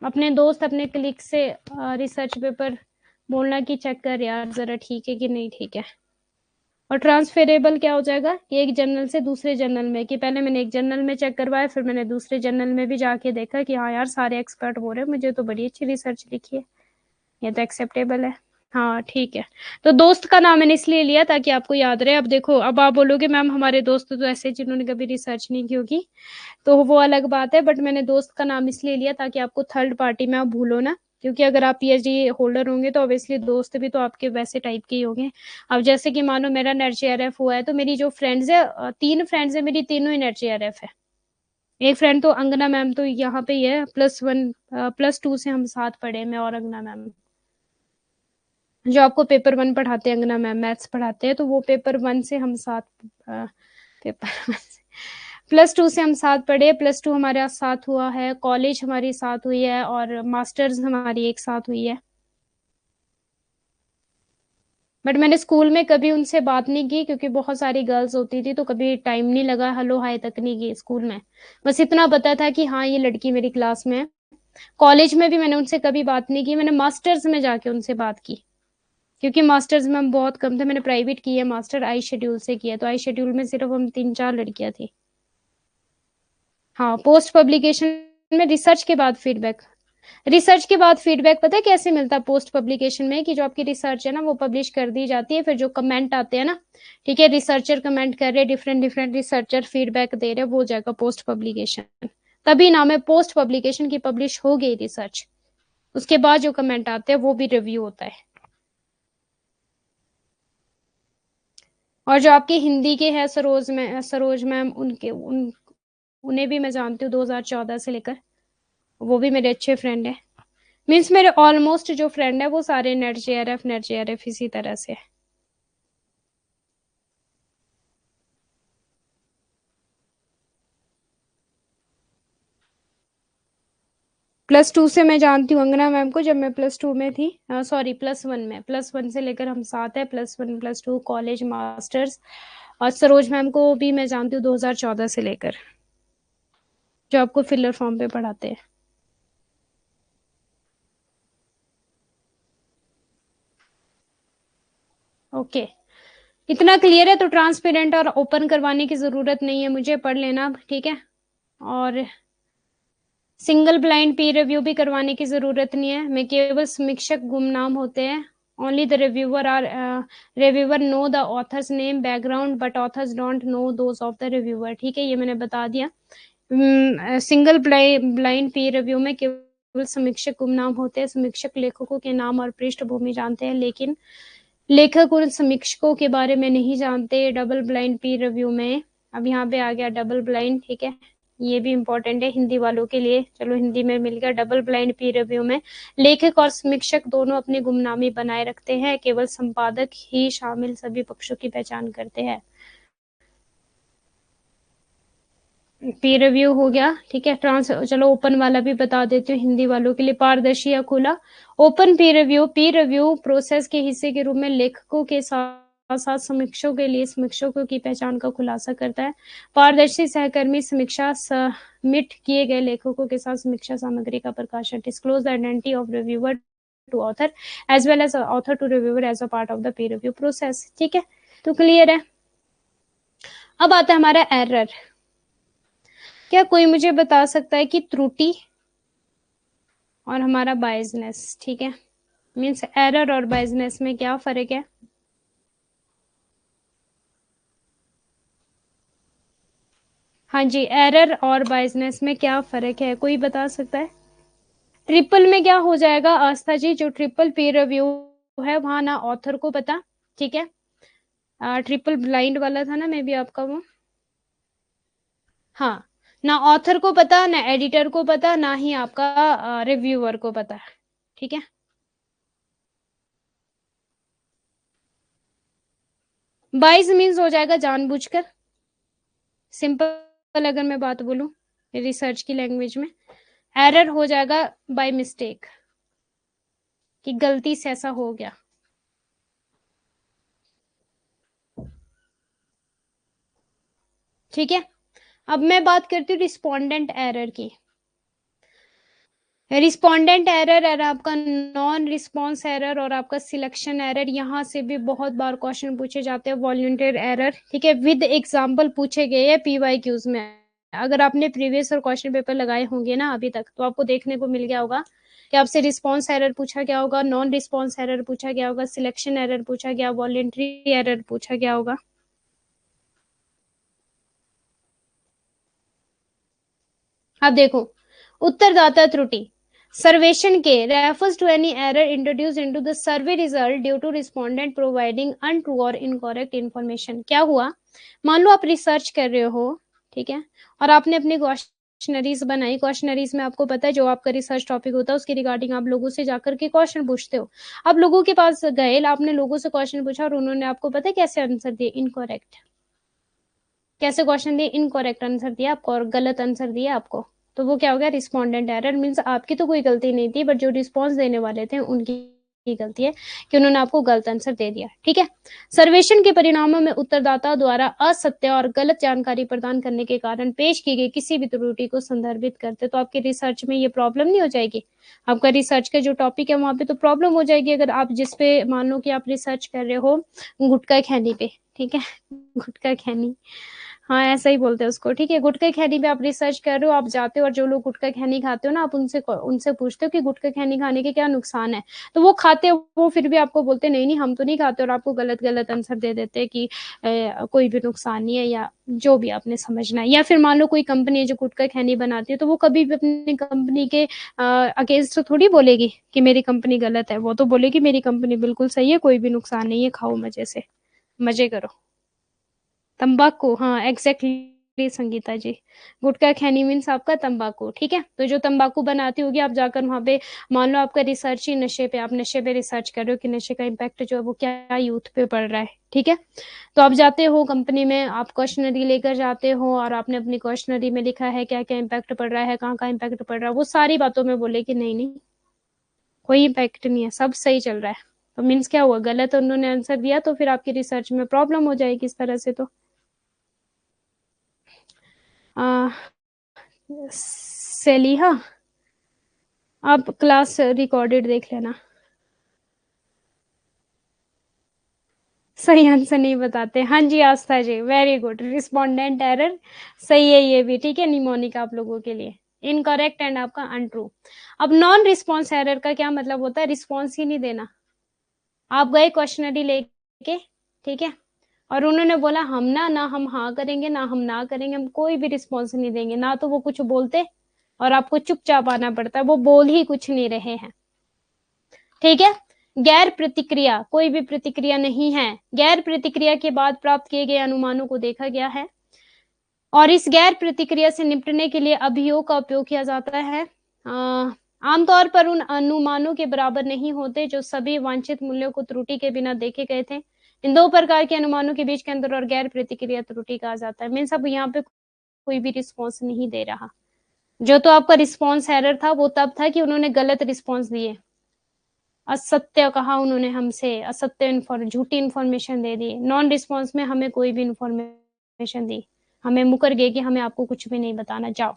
अपने दोस्त अपने क्लिक से रिसर्च पेपर बोलना कि चेक कर यार जरा ठीक है कि नहीं ठीक है। और ट्रांसफेरेबल क्या हो जाएगा कि एक जर्नल से दूसरे जर्नल में, कि पहले मैंने एक जर्नल में चेक करवाया फिर मैंने दूसरे जर्नल में भी जाके देखा कि हाँ यार सारे एक्सपर्ट बोल रहे हैं मुझे तो बड़ी अच्छी रिसर्च लिखी है, ये तो एक्सेप्टेबल है। हाँ ठीक है। तो दोस्त का नाम मैंने इसलिए लिया ताकि आपको याद रहे। अब देखो अब आप बोलोगे मैम हमारे दोस्त तो ऐसे जिन्होंने कभी रिसर्च नहीं की होगी, तो वो अलग बात है, बट मैंने दोस्त का नाम इसलिए लिया ताकि आपको थर्ड पार्टी में आप भूलो ना, क्योंकि अगर आप पीएचडी होल्डर होंगे तो ऑब्वियसली दोस्त भी तो आपके वैसे टाइप के ही होंगे। अब जैसे कि मानो मेरा नेट जेआरएफ हुआ है तो मेरी जो फ्रेंड्स है, तीन फ्रेंड्स है मेरी, तीनों ही नेट जेआरएफ है। एक फ्रेंड तो अंगना मैम तो यहाँ पे ही है, +1 +2 से हम साथ पढ़े, मैं और अंगना मैम, जो आपको पेपर 1 पढ़ाते हैं, अंगना मैम मैथ्स पढ़ाते हैं, तो वो पेपर 1 से हम साथ पेपर 1 से +2 से हम साथ पढ़े, +2 हमारे साथ हुआ है, कॉलेज हमारी साथ हुई है और मास्टर्स हमारी एक साथ हुई है। बट मैंने स्कूल में कभी उनसे बात नहीं की क्योंकि बहुत सारी गर्ल्स होती थी तो कभी टाइम नहीं लगा, हेलो हाय तक नहीं की स्कूल में। बस इतना पता था कि हाँ ये लड़की मेरी क्लास में है। कॉलेज में भी मैंने उनसे कभी बात नहीं की, मैंने मास्टर्स में जाके उनसे बात की, क्योंकि मास्टर्स में हम बहुत कम थे, मैंने प्राइवेट की है मास्टर, आई शेड्यूल से किया, तो आई शेड्यूल में सिर्फ हम 3-4 लड़कियां थी। हाँ पोस्ट पब्लिकेशन में रिसर्च के बाद फीडबैक, रिसर्च के बाद फीडबैक पता है कैसे मिलता है पोस्ट पब्लिकेशन में, कि जो आपकी रिसर्च है ना वो पब्लिश कर दी जाती है, फिर जो कमेंट आते हैं ना, ठीक है, रिसर्चर कमेंट कर रहे, डिफरेंट डिफरेंट रिसर्चर फीडबैक दे रहे, वो हो जाएगा पोस्ट पब्लिकेशन। तभी नाम है पोस्ट पब्लिकेशन की, पब्लिश हो गई रिसर्च, उसके बाद जो कमेंट आते हैं वो भी रिव्यू होता है। और जो आपके हिंदी के हैं सरोज मैम, उन्हें भी मैं जानती हूँ 2014 से लेकर, वो भी मेरे अच्छे फ्रेंड है। मीन्स मेरे ऑलमोस्ट जो फ्रेंड है वो सारे नेट जेआरएफ इसी तरह से। +2 से मैं जानती हूँ अंगना मैम को, जब मैं +2 में थी, सॉरी +1 में, +1 से लेकर हम साथ है, +1 +2 कॉलेज मास्टर्स। और सरोज मैम को भी मैं जानती हूँ 2014 से लेकर, जो आपको फिलर फॉर्म पे पढ़ाते हैं। ओके, इतना क्लियर है तो ट्रांसपेरेंट और ओपन करवाने की जरूरत नहीं है मुझे, पढ़ लेना, ठीक है। और सिंगल ब्लाइंड पीर रिव्यू भी करवाने की जरूरत नहीं है, मैं केवल समीक्षक गुमनाम होते हैं। Only the reviewer know the author's name background but authors don't know those of the reviewer, ठीक है, ये मैंने बता दिया। सिंगल ब्लाइंड पीर रिव्यू में केवल समीक्षक गुमनाम होते हैं, समीक्षक लेखकों के नाम और पृष्ठभूमि जानते हैं, लेकिन लेखक उन समीक्षकों के बारे में नहीं जानते। डबल ब्लाइंड पीर रिव्यू में, अब यहाँ पे आ गया डबल ब्लाइंड, ठीक है, ये भी इंपॉर्टेंट है हिंदी वालों के लिए, चलो हिंदी में मिल गया। डबल ब्लाइंड पीर रिव्यू में लेखक और समीक्षक दोनों अपनी गुमनामी बनाए रखते हैं, केवल संपादक ही शामिल सभी पक्षों की पहचान करते हैं। पीर रिव्यू हो गया, ठीक है। चलो ओपन वाला भी बता देती हूँ हिंदी वालों के लिए, पारदर्शी या खुला। ओपन पीर रिव्यू प्रोसेस के हिस्से के रूप में लेखकों के साथ साथ समीक्षकों के लिए समीक्षकों की पहचान का खुलासा करता है। पारदर्शी सहकर्मी समीक्षा सबमिट किए गए लेखकों के साथ समीक्षा सामग्री का प्रकाशन। Disclose the identity of reviewer to author as well as author to reviewer as a part of the peer review process, ठीक है, तो क्लियर है। अब आता है हमारा एरर। क्या कोई मुझे बता सकता है कि त्रुटि और हमारा बायसनेस, ठीक है, मीन्स एरर और बायसनेस में क्या फर्क है? हाँ जी, एरर और बायसनेस में क्या फर्क है, कोई बता सकता है? ट्रिपल में क्या हो जाएगा आस्था जी, जो ट्रिपल पीर रिव्यू है वहां ना ऑथर को पता, ठीक है, ट्रिपल ब्लाइंड वाला था ना मे भी आपका वो, हाँ, ना ऑथर को पता, ना एडिटर को पता, ना ही आपका रिव्यूअर को पता, ठीक है। बाइस मीन्स हो जाएगा जानबूझकर, सिंपल अगर मैं बात बोलूं रिसर्च की लैंग्वेज में। एरर हो जाएगा बाय मिस्टेक, कि गलती से ऐसा हो गया, ठीक है। अब मैं बात करती हूँ रिस्पोंडेंट एरर की। रिस्पोंडेंट एरर है आपका नॉन रिस्पॉन्स एरर और आपका सिलेक्शन एरर, यहाँ से भी बहुत बार क्वेश्चन पूछे जाते हैं। वॉलंटियर एरर, ठीक है, विद एग्जांपल पूछे गए हैं पीवाईक्यूज में। अगर आपने प्रीवियस और क्वेश्चन पेपर लगाए होंगे ना अभी तक, तो आपको देखने को मिल गया होगा कि आपसे रिस्पॉन्स एरर पूछा गया होगा, नॉन रिस्पॉन्स एरर पूछा गया होगा, सिलेक्शन एरर पूछा गया, वॉलंटरी एरर पूछा गया होगा। अब देखो, उत्तरदाता त्रुटि सर्वेक्षण के refers to any error introduce into the survey result due to respondent providing untrue और इनकरेक्ट इन्फॉर्मेशन। क्या हुआ, मान लो आप रिसर्च कर रहे हो, ठीक है, और आपने अपनी क्वेश्चनरीज बनाई, क्वेश्चनरीज में आपको पता है जो आपका रिसर्च टॉपिक होता है उसके रिगार्डिंग आप लोगों से जाकर के क्वेश्चन पूछते हो। अब लोगों के पास गए, आपने लोगों से क्वेश्चन पूछा और उन्होंने आपको पता है कैसे आंसर दिए, इनकरेक्ट, कैसे क्वेश्चन दिए, इनकरेक्ट आंसर दिया आपको और गलत आंसर दिया आपको, तो वो क्या हो गया, रिस्पोंडेंट एरर। मीन्स आपकी तो कोई गलती नहीं थी, बट जो रिस्पॉन्स देने वाले थे उनकी गलती है कि उन्होंने आपको गलत आंसर दे दिया, ठीक है। सर्वेक्षण के परिणामों में उत्तरदाता द्वारा असत्य और गलत जानकारी प्रदान करने के कारण पेश की गई किसी भी त्रुटि को संदर्भित करते, तो आपके रिसर्च में ये प्रॉब्लम नहीं हो जाएगी। आपका रिसर्च का जो टॉपिक है वहां पे तो प्रॉब्लम हो जाएगी, अगर आप जिस पे मान लो कि आप रिसर्च कर रहे हो गुटखा खैनी पे, ठीक है, गुटखा खैनी, हाँ ऐसा ही बोलते हैं उसको, ठीक है, गुटखा खैनी पे आप रिसर्च कर रहे हो, आप जाते हो और जो लोग गुटखा खैनी खाते हो ना, आप उनसे उनसे पूछते हो कि गुटखा खैनी खाने के क्या नुकसान है, तो वो खाते हो, वो फिर भी आपको बोलते हैं नहीं नहीं हम तो नहीं खाते, और आपको गलत गलत आंसर दे देते हैं कि कोई भी नुकसान नहीं है, या जो भी आपने समझना है। या फिर मान लो कोई कंपनी है जो गुटखा खैनी बनाती है, तो वो कभी भी अपनी कंपनी के अगेंस्ट थोड़ी बोलेगी कि मेरी कंपनी गलत है, वो तो बोलेगी मेरी कंपनी बिल्कुल सही है, कोई भी नुकसान नहीं है, खाओ मजे से, मजे करो। तंबाकू, हाँ एग्जैक्टली संगीता जी। गुटखा खैनी मीन्स आपका तंबाकू, ठीक है। तो जो तंबाकू बनाती होगी, आप जाकर वहां पे, मान लो आपका रिसर्च ही नशे पे, आप नशे पे रिसर्च कर रहे हो कि नशे का इम्पैक्ट जो है वो क्या यूथ पे पड़ रहा है, ठीक है। तो आप जाते हो कंपनी में, आप क्वेश्चनरी लेकर जाते हो और आपने अपनी क्वेश्चनरी में लिखा है क्या क्या इम्पैक्ट पड़ रहा है, कहाँ कहाँ इम्पैक्ट पड़ रहा है, वो सारी बातों में बोले कि नहीं नहीं कोई इम्पैक्ट नहीं है, सब सही चल रहा है। तो मीन्स क्या हुआ, गलत उन्होंने आंसर दिया, तो फिर आपकी रिसर्च में प्रॉब्लम हो जाएगी इस तरह से। तो आ, सेलिहा, आप क्लास रिकॉर्डेड देख लेना। सही आंसर नहीं बताते, हाँ जी आस्था जी, वेरी गुड, रिस्पोंडेंट एरर सही है ये भी, ठीक है। निमोनिक आप लोगों के लिए इनकरेक्ट एंड आपका अनट्रू। अब नॉन रिस्पॉन्स एरर का क्या मतलब होता है, रिस्पॉन्स ही नहीं देना। आप गए क्वेश्चनरी लेके, ठीक है, और उन्होंने बोला हम ना हम हाँ करेंगे ना हम ना करेंगे, हम कोई भी रिस्पॉन्स नहीं देंगे, ना तो वो कुछ बोलते और आपको चुपचाप आना पड़ता है, वो बोल ही कुछ नहीं रहे हैं, ठीक है। गैर प्रतिक्रिया, कोई भी प्रतिक्रिया नहीं है। गैर प्रतिक्रिया के बाद प्राप्त किए गए अनुमानों को देखा गया है और इस गैर प्रतिक्रिया से निपटने के लिए अभियोग का उपयोग किया जाता है। आमतौर पर उन अनुमानों के बराबर नहीं होते जो सभी वांछित मूल्यों को त्रुटि के बिना देखे गए थे। इन दो प्रकार के अनुमानों के बीच के अंतर और गैर प्रतिक्रिया त्रुटि कहा जाता है। मीन्स अब यहाँ पे कोई भी रिस्पॉन्स नहीं दे रहा। जो तो आपका रिस्पॉन्स एरर था वो तब था कि उन्होंने गलत रिस्पॉन्स दिए, असत्य कहा उन्होंने हमसे, असत्य झूठी इंफॉर्मेशन दे दी। नॉन रिस्पॉन्स में हमें कोई भी इंफॉर्मेशन दी, हमें मुकर गए कि हमें आपको कुछ भी नहीं बताना, जाओ।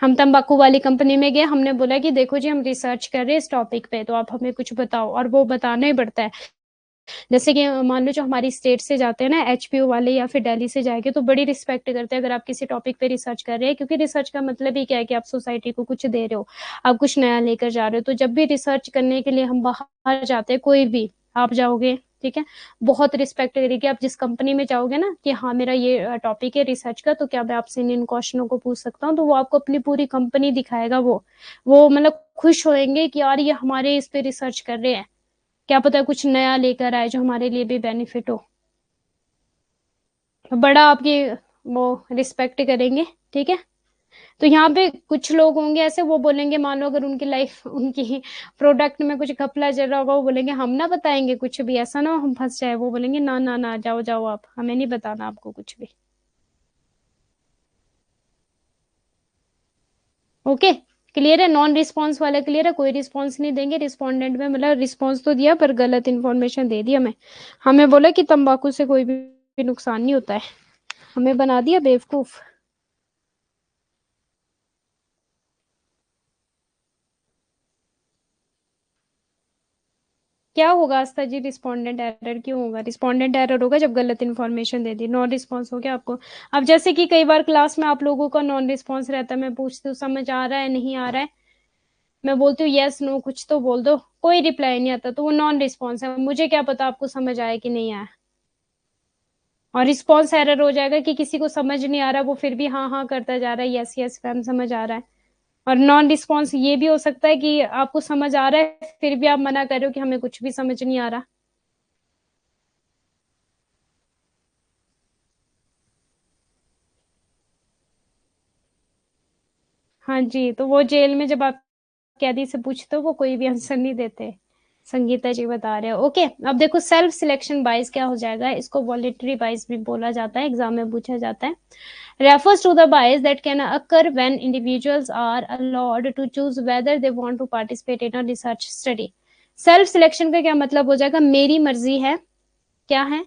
हम तंबाकू वाली कंपनी में गए, हमने बोला कि देखो जी हम रिसर्च कर रहे हैं इस टॉपिक पे, तो आप हमें कुछ बताओ, और वो बताना ही पड़ता है। जैसे कि मान लो जो हमारी स्टेट से जाते हैं ना, एचपीयू वाले या फिर दिल्ली से जाएंगे, तो बड़ी रिस्पेक्ट करते हैं अगर आप किसी टॉपिक पे रिसर्च कर रहे हैं, क्योंकि रिसर्च का मतलब ही क्या है कि आप सोसाइटी को कुछ दे रहे हो, आप कुछ नया लेकर जा रहे हो। तो जब भी रिसर्च करने के लिए हम बाहर जाते हैं, कोई भी आप जाओगे, ठीक है, बहुत रिस्पेक्ट करेगी। आप जिस कंपनी में जाओगे ना कि हाँ मेरा ये टॉपिक है रिसर्च का, तो क्या मैं आपसे इन क्वेश्चनों को पूछ सकता हूँ, तो वो आपको अपनी पूरी कंपनी दिखाएगा। वो मतलब खुश होंगे कि यार ये हमारे इस पे रिसर्च कर रहे हैं, क्या पता कुछ नया लेकर आए जो हमारे लिए भी बेनिफिट हो। तो बड़ा आपकी वो रिस्पेक्ट करेंगे, ठीक है। तो यहाँ पे कुछ लोग होंगे ऐसे, वो बोलेंगे, मान लो अगर उनकी लाइफ उनकी प्रोडक्ट में कुछ घपला चल रहा होगा, वो बोलेंगे हम ना बताएंगे कुछ भी, ऐसा ना हो हम फंस जाए। वो बोलेंगे ना ना ना, जाओ जाओ, आप हमें नहीं बताना आपको कुछ भी। ओके, क्लियर है। नॉन रिस्पॉन्स वाला क्लियर है, कोई रिस्पॉन्स नहीं देंगे। रिस्पोंडेंट में मतलब रिस्पॉन्स तो दिया पर गलत इन्फॉर्मेशन दे दी हमें। हमें बोला कि तंबाकू से कोई भी नुकसान नहीं होता है, हमें बना दिया बेवकूफ। क्या होगा आस्था जी, रिस्पोंडेंट एरर क्यों होगा? रिस्पोंडेंट एरर होगा जब गलत इन्फॉर्मेशन दे दी। नॉन रिस्पॉन्स हो गया आपको। अब जैसे कि कई बार क्लास में आप लोगों का नॉन रिस्पॉन्स रहता है, मैं पूछती हूँ समझ आ रहा है नहीं आ रहा है, मैं बोलती हूँ यस नो कुछ तो बोल दो, कोई रिप्लाई नहीं आता, तो वो नॉन रिस्पॉन्स है। मुझे क्या पता आपको समझ आया कि नहीं आया। और रिस्पॉन्स एरर हो जाएगा कि किसी को समझ नहीं आ रहा, वो फिर भी हाँ हाँ करता जा रहा है, यस यस मैम समझ आ रहा है। और नॉन रिस्पॉन्स ये भी हो सकता है कि आपको समझ आ रहा है फिर भी आप मना कर रहे हो कि हमें कुछ भी समझ नहीं आ रहा। हाँ जी, तो वो जेल में जब आप कैदी से पूछते हो, वो कोई भी आंसर नहीं देते। संगीता जी बता रहे हो। ओके, अब देखो सेल्फ सिलेक्शन बाइस क्या हो जाएगा, इसको वॉलेटरी बाइस भी बोला जाता है, एग्जाम में पूछा जाता है। refers to the bias that can occur when individuals are allowed to choose whether they want to participate in a research study. Self selection का क्या मतलब हो जाएगा, मेरी मर्जी है, क्या है,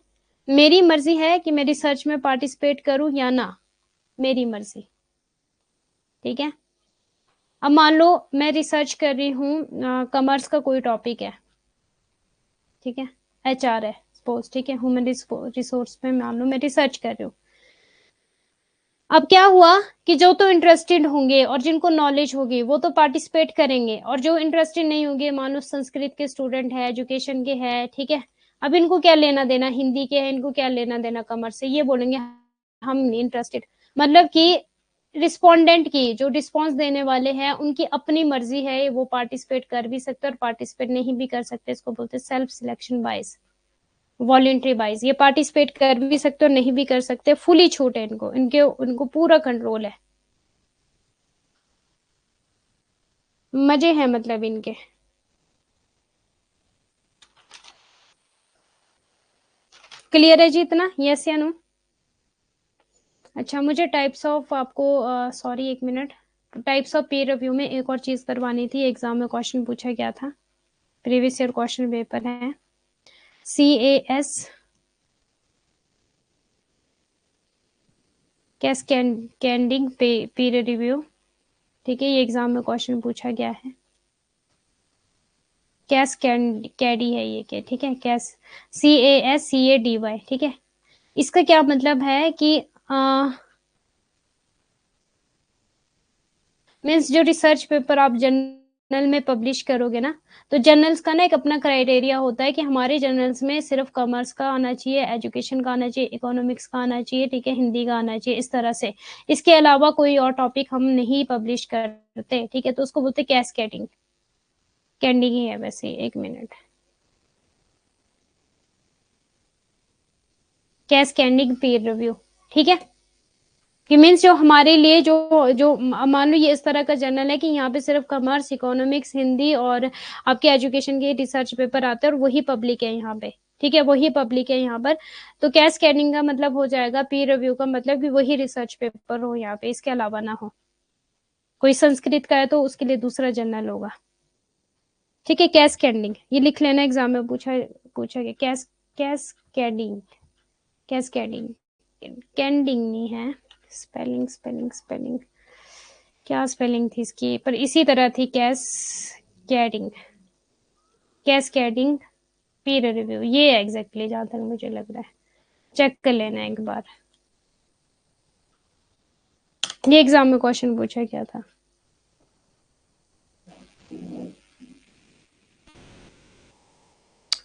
मेरी मर्जी है कि मैं रिसर्च में पार्टिसिपेट करूं या ना, मेरी मर्जी, ठीक है। अब मान लो मैं रिसर्च कर रही हूँ, कॉमर्स का कोई टॉपिक है, ठीक है, एचआर है सपोज, ठीक है, ह्यूमन रिसोर्स पे मान लो मैं रिसर्च कर रही हूँ। अब क्या हुआ कि जो तो इंटरेस्टेड होंगे और जिनको नॉलेज होगी वो तो पार्टिसिपेट करेंगे, और जो इंटरेस्टेड नहीं होंगे, मान लो संस्कृत के स्टूडेंट है, एजुकेशन के है, ठीक है, अब इनको क्या लेना देना, हिंदी के है, इनको क्या लेना देना कॉमर्स से, ये बोलेंगे हम नहीं इंटरेस्टेड। मतलब कि रिस्पोंडेंट की, जो रिस्पॉन्स देने वाले हैं, उनकी अपनी मर्जी है, वो पार्टिसिपेट कर भी सकते और पार्टिसिपेट नहीं भी कर सकते। इसको बोलते हैं सेल्फ सिलेक्शन बायस। वॉलेंट्री बाइज, ये पार्टिसिपेट कर भी सकते हो नहीं भी कर सकते, फुली छूट है इनको, उनको पूरा कंट्रोल है, मजे हैं मतलब इनके। क्लियर है जी इतना, यस या नो? अच्छा, मुझे टाइप्स ऑफ आपको सॉरी एक minute, types of peer review में एक और चीज करवानी थी, एग्जाम में क्वेश्चन पूछा गया था, प्रीवियस ईयर क्वेश्चन पेपर है, CAS कैस्केडिंग पीयर रिव्यू, ठीक है, ये एग्जाम में क्वेश्चन पूछा गया है, कैडी है ये क्या, ठीक है, CASCADY, ठीक है। इसका क्या मतलब है कि मीन्स जो रिसर्च पेपर आप जर्नल में पब्लिश करोगे ना, तो जर्नल्स का ना एक अपना क्राइटेरिया होता है कि हमारे जर्नल्स में सिर्फ कॉमर्स का आना चाहिए, एजुकेशन का आना चाहिए, इकोनॉमिक्स का आना चाहिए, ठीक है, हिंदी का आना चाहिए, इस तरह से, इसके अलावा कोई और टॉपिक हम नहीं पब्लिश करते, ठीक है, तो उसको बोलते हैं कैस्केडिंग, कैंडिंग ही है वैसे, एक मिनट, कैस्केडिंग पीयर रिव्यू, ठीक है, कि मीन्स जो हमारे लिए जो जो मान लो ये इस तरह का जर्नल है कि यहाँ पे सिर्फ कॉमर्स, इकोनॉमिक्स, हिंदी और आपके एजुकेशन के रिसर्च पेपर आते हैं और वही पब्लिक है यहाँ पे, ठीक है, वही पब्लिक है यहाँ पर, तो कैस्केडिंग का मतलब हो जाएगा पीयर रिव्यू का मतलब कि वही रिसर्च पेपर हो यहाँ पे, इसके अलावा ना हो, कोई संस्कृत का है तो उसके लिए दूसरा जर्नल होगा, ठीक है, कैस्केडिंग ये लिख लेना, एग्जाम में पूछा गया, कैस्केडिंग, कैस्केडिंग, कैंडिंग नहीं है, स्पेलिंग स्पेलिंग स्पेलिंग, क्या स्पेलिंग थी इसकी, पर इसी तरह थी, कैस्केडिंग, कैस्केडिंग पीयर रिव्यू, ये एग्जैक्टली जहां तक मुझे लग रहा है, चेक कर लेना एक बार, ये एग्जाम में क्वेश्चन पूछा गया था।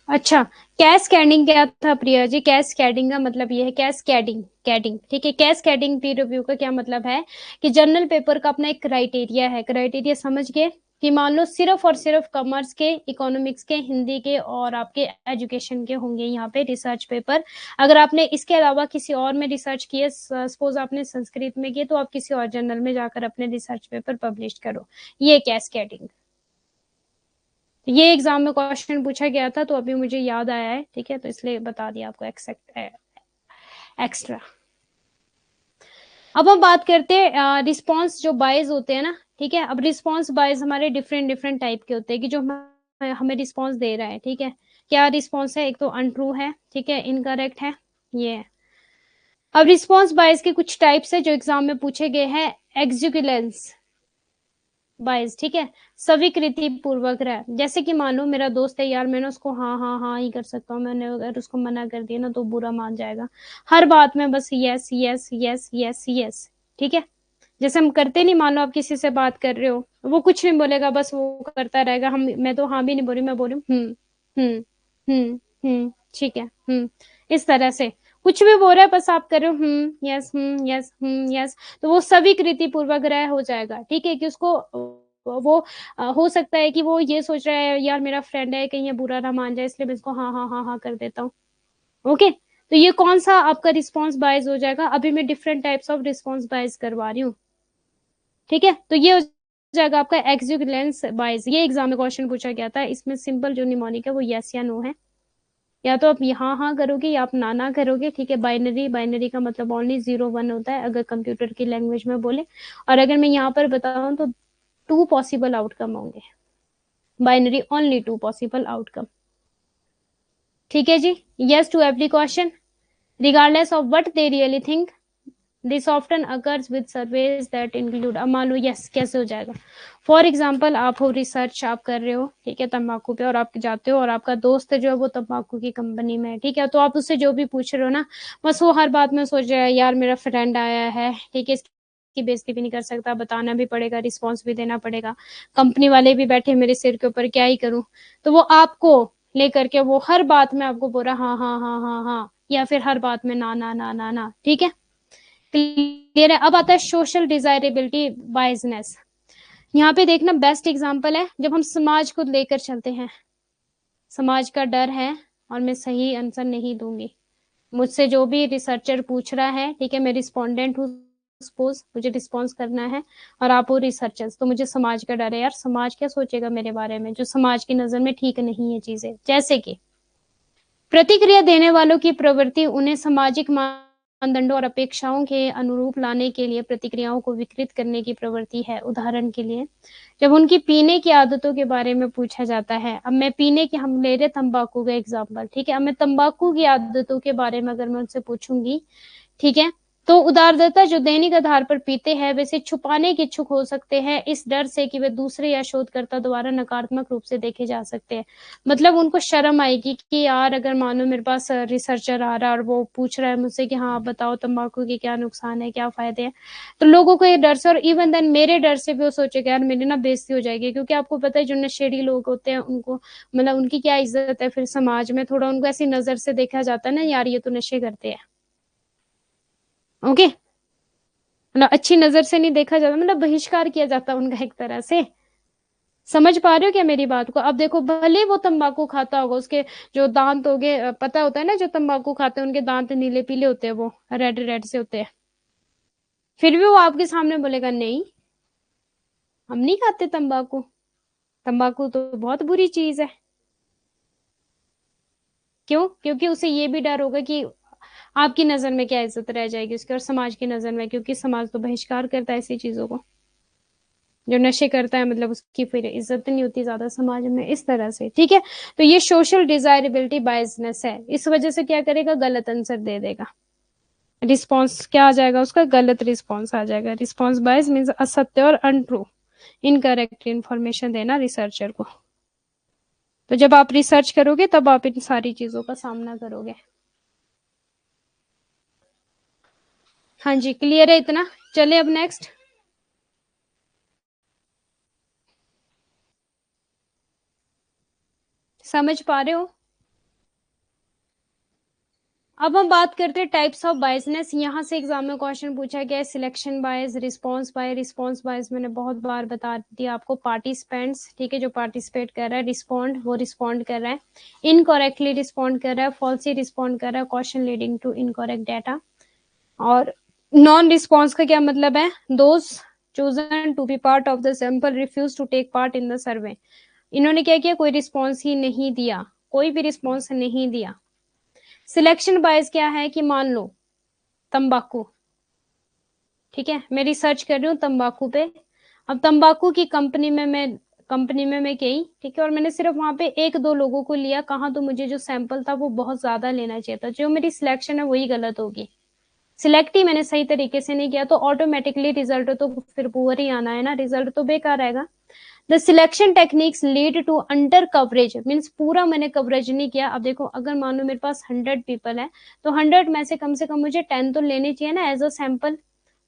अच्छा, कैस्केडिंग क्या था प्रिया जी? कैस्केडिंग का मतलब ये है, कैस्केडिंग, कैडिंग, ठीक है, कैस्केडिंग पीयर रिव्यू का क्या मतलब है कि जर्नल पेपर का अपना एक क्राइटेरिया है, क्राइटेरिया समझ गए, कि मान लो सिर्फ और सिर्फ कॉमर्स के, इकोनॉमिक्स के, हिंदी के और आपके एजुकेशन के होंगे यहाँ पे रिसर्च पेपर, अगर आपने इसके अलावा किसी और में रिसर्च किए, सपोज आपने संस्कृत में किए, तो आप किसी और जर्नल में जाकर अपने रिसर्च पेपर पब्लिश करो, ये कैस्केडिंग, ये एग्जाम में क्वेश्चन पूछा गया था तो अभी मुझे याद आया है, ठीक है, तो इसलिए बता दिया आपको एक्स्ट्रा। अब हम बात करते हैं रिस्पॉन्स जो बायस होते हैं ना, ठीक है, अब रिस्पॉन्स बायस हमारे डिफरेंट डिफरेंट टाइप के होते हैं कि जो हमें रिस्पॉन्स दे रहा है, ठीक है, क्या रिस्पॉन्स है, एक तो अनट्रू है, ठीक है, इनकरेक्ट है, ये है। अब रिस्पॉन्स बायस के कुछ टाइप्स है जो एग्जाम में पूछे गए हैं, एग्जीक्यूलेंस बाइस, ठीक है, स्वीकृति पूर्वक रहा, जैसे कि मान लो मेरा दोस्त है यार, मैंने उसको हाँ हाँ हाँ ही कर सकता हूँ, मैंने अगर उसको मना कर दिया ना तो बुरा मान जाएगा, हर बात में बस yes yes yes yes yes, ठीक है, जैसे हम करते नहीं, मान लो आप किसी से बात कर रहे हो, वो कुछ नहीं बोलेगा, बस वो करता रहेगा, हम मैं तो हाँ भी नहीं बोल रही, मैं बोल रही हूँ ठीक है, इस तरह से कुछ भी बोल रहा है, बस आप कर रहे हो यस यस यस, तो वो स्वीकृति पूर्वक ग्रह हो जाएगा, ठीक है, कि उसको वो हो सकता है कि वो ये सोच रहा है यार मेरा फ्रेंड है, कहीं ये बुरा ना मान जाए, इसलिए मैं इसको हाँ हाँ हाँ हाँ कर देता हूँ, ओके, तो ये कौन सा आपका रिस्पॉन्स बायस हो जाएगा, अभी मैं डिफरेंट टाइप्स ऑफ रिस्पॉन्स बायस करवा रही हूँ, ठीक है, तो ये हो जाएगा आपका एक्सुलेंस बायस, ये एग्जाम में क्वेश्चन पूछा गया था, इसमें सिंपल जो निमोनिक है वो यस या नो है, या तो आप यहाँ हाँ करोगे या आप ना ना करोगे, ठीक है, बाइनरी, बाइनरी का मतलब ओनली 0 1 होता है अगर कंप्यूटर की लैंग्वेज में बोले, और अगर मैं यहाँ पर बताऊं तो 2 पॉसिबल आउटकम होंगे, बाइनरी ओनली 2 पॉसिबल आउटकम, ठीक है जी, yes to every question regardless of what they really think, this often occurs with surveys that include, अब मान लो यस कैसे हो जाएगा, फॉर एग्जाम्पल आप हो रिसर्च आप कर रहे हो, ठीक है, तंबाकू पे, और आप जाते हो और आपका दोस्त जो है वो तंबाकू की कंपनी में है, ठीक है, तो आप उससे जो भी पूछ रहे हो ना, बस वो हर बात में सोच रहा है यार मेरा फ्रेंड आया है, ठीक है, इसकी बेइज्जती भी नहीं कर सकता, बताना भी पड़ेगा, रिस्पॉन्स भी देना पड़ेगा, कंपनी वाले भी बैठे मेरे सिर के ऊपर, क्या ही करूं, तो वो आपको लेकर के वो हर बात में आपको बोल रहा हाँ हाँ हाँ हाँ हाँ, या फिर हर बात में ना ना ना ना ना, ठीक है, क्लियर है। अब आता है सोशल डिजायरेबिलिटी बायसनेस, यहाँ पे देखना बेस्ट एग्जांपल है जब हम समाज को लेकर चलते हैं, समाज का डर है, और मैं सही आंसर नहीं दूंगी। मुझसे जो भी रिसर्चर पूछ रहा है, ठीक है, मैं रिस्पोंडेंट हूँ, सपोज मुझे रिस्पॉन्स करना है, और आप हो रिसर्चर्स, तो मुझे समाज का डर है यार, समाज क्या सोचेगा मेरे बारे में, जो समाज की नजर में ठीक नहीं है चीजें। जैसे कि प्रतिक्रिया देने वालों की प्रवृत्ति उन्हें सामाजिक मानदंडों और अपेक्षाओं के अनुरूप लाने के लिए प्रतिक्रियाओं को विकृत करने की प्रवृत्ति है। उदाहरण के लिए जब उनकी पीने की आदतों के बारे में पूछा जाता है, अब मैं पीने की, हम ले रहे तंबाकू का एग्जाम्पल, ठीक है, अब मैं तंबाकू की आदतों के बारे में अगर मैं उनसे पूछूंगी, ठीक है, तो उदारदाता जो दैनिक आधार पर पीते हैं वैसे छुपाने के इच्छुक हो सकते हैं, इस डर से कि वे दूसरे या शोधकर्ता द्वारा नकारात्मक रूप से देखे जा सकते हैं। मतलब उनको शर्म आएगी कि यार अगर मानो मेरे पास रिसर्चर आ रहा है और वो पूछ रहा है मुझसे कि हाँ आप बताओ तंबाकू के क्या नुकसान है, क्या फायदे हैं, तो लोगों को ये डर से, और इवन देन मेरे डर से भी वो सोचेगा यार मेरी ना बेइज्जती हो जाएगी, क्योंकि आपको पता है जो नशेड़ी लोग होते हैं उनको, मतलब उनकी क्या इज्जत है फिर समाज में, थोड़ा उनको ऐसी नजर से देखा जाता है ना, यार ये तो नशे करते हैं। ओके, मतलब अच्छी नजर से नहीं देखा जाता, मतलब बहिष्कार किया जाता उनका एक तरह से। समझ पा रहे हो क्या मेरी बात को? अब देखो भले वो तंबाकू खाता होगा, उसके जो दांत हो गए, पता होता है ना जो तंबाकू खाते हैं उनके दांत नीले पीले होते हैं, वो रेड रेड से होते हैं, फिर भी वो आपके सामने बोलेगा नहीं हम नहीं खाते तंबाकू, तंबाकू तो बहुत बुरी चीज है। क्यों? क्योंकि उसे ये भी डर होगा कि आपकी नजर में क्या इज्जत रह जाएगी उसकी, और समाज की नजर में, क्योंकि समाज तो बहिष्कार करता है ऐसी चीजों को। जो नशे करता है मतलब उसकी फिर इज्जत नहीं होती ज्यादा समाज में, इस तरह से, ठीक है। तो ये सोशल डिजायरेबिलिटी बायसनेस है, इस वजह से क्या करेगा, गलत आंसर दे देगा। रिस्पॉन्स क्या आ जाएगा उसका, गलत रिस्पॉन्स आ जाएगा। रिस्पॉन्स बायस मीन्स असत्य और अनट्रू, इनकरेक्ट इंफॉर्मेशन देना रिसर्चर को। तो जब आप रिसर्च करोगे तब आप इन सारी चीजों का सामना करोगे। हाँ जी, क्लियर है इतना? चले अब नेक्स्ट। समझ पा रहे हो? अब हम बात करते हैं टाइप्स ऑफ बायसनेस। यहाँ से एग्जाम में क्वेश्चन पूछा गया है, सिलेक्शन बायस, रिस्पॉन्स बायस। रिस्पॉन्स बायस मैंने बहुत बार बता दिया आपको, पार्टिसिपेंट्स, ठीक है, जो पार्टिसिपेट कर रहा है, रिस्पॉन्ड वो रिस्पॉन्ड कर रहा है, इनकरेक्टली रिस्पॉन्ड कर रहा है, फॉल्सली रिस्पॉन्ड कर रहा है, question leading to incorrect data. और नॉन रिस्पॉन्स का क्या मतलब है, those chosen to be part of the sample refuse to take part in the survey. इन्होंने क्या किया, कोई रिस्पॉन्स ही नहीं दिया, कोई भी रिस्पॉन्स नहीं दिया। सिलेक्शन बायस क्या है कि मान लो तंबाकू, ठीक है, मैं रिसर्च कर रही हूँ तंबाकू पे, अब तंबाकू की कंपनी में मैं गई, ठीक है, और मैंने सिर्फ वहां पे एक दो लोगों को लिया, कहाँ, तो मुझे जो सैंपल था वो बहुत ज्यादा लेना चाहिए था, जो मेरी सिलेक्शन है वही गलत होगी। सिलेक्ट ही मैंने सही तरीके से नहीं किया, तो ऑटोमेटिकली रिजल्ट तो फिर पुअर ही आना है ना, रिजल्ट तो बेकार आएगा। The selection techniques lead to under coverage, means पूरा मैंने कवरेज नहीं किया। अब देखो अगर मान लो मेरे पास 100 पीपल है, तो 100 में से कम मुझे 10 तो लेने चाहिए ना एज अ सैंपल।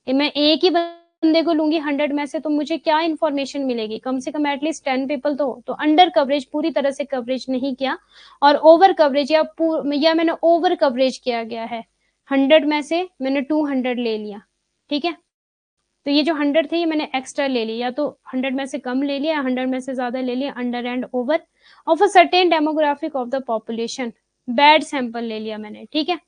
मैं एक ही बंदे को लूंगी 100 में से, तो मुझे क्या इन्फॉर्मेशन मिलेगी, कम से कम एटलीस्ट 10 पीपल तो अंडर कवरेज, पूरी तरह से कवरेज नहीं किया, और ओवर कवरेज या मैंने ओवर कवरेज किया गया है। 100 में से मैंने 200 ले लिया, ठीक है, तो ये जो 100 थे ये मैंने एक्स्ट्रा ले लिया, या तो 100 में से कम ले लिया, 100 में से ज्यादा ले लिया, under and over of a certain demographic of the population. Bad sample ले लिया मैंने, ठीक है,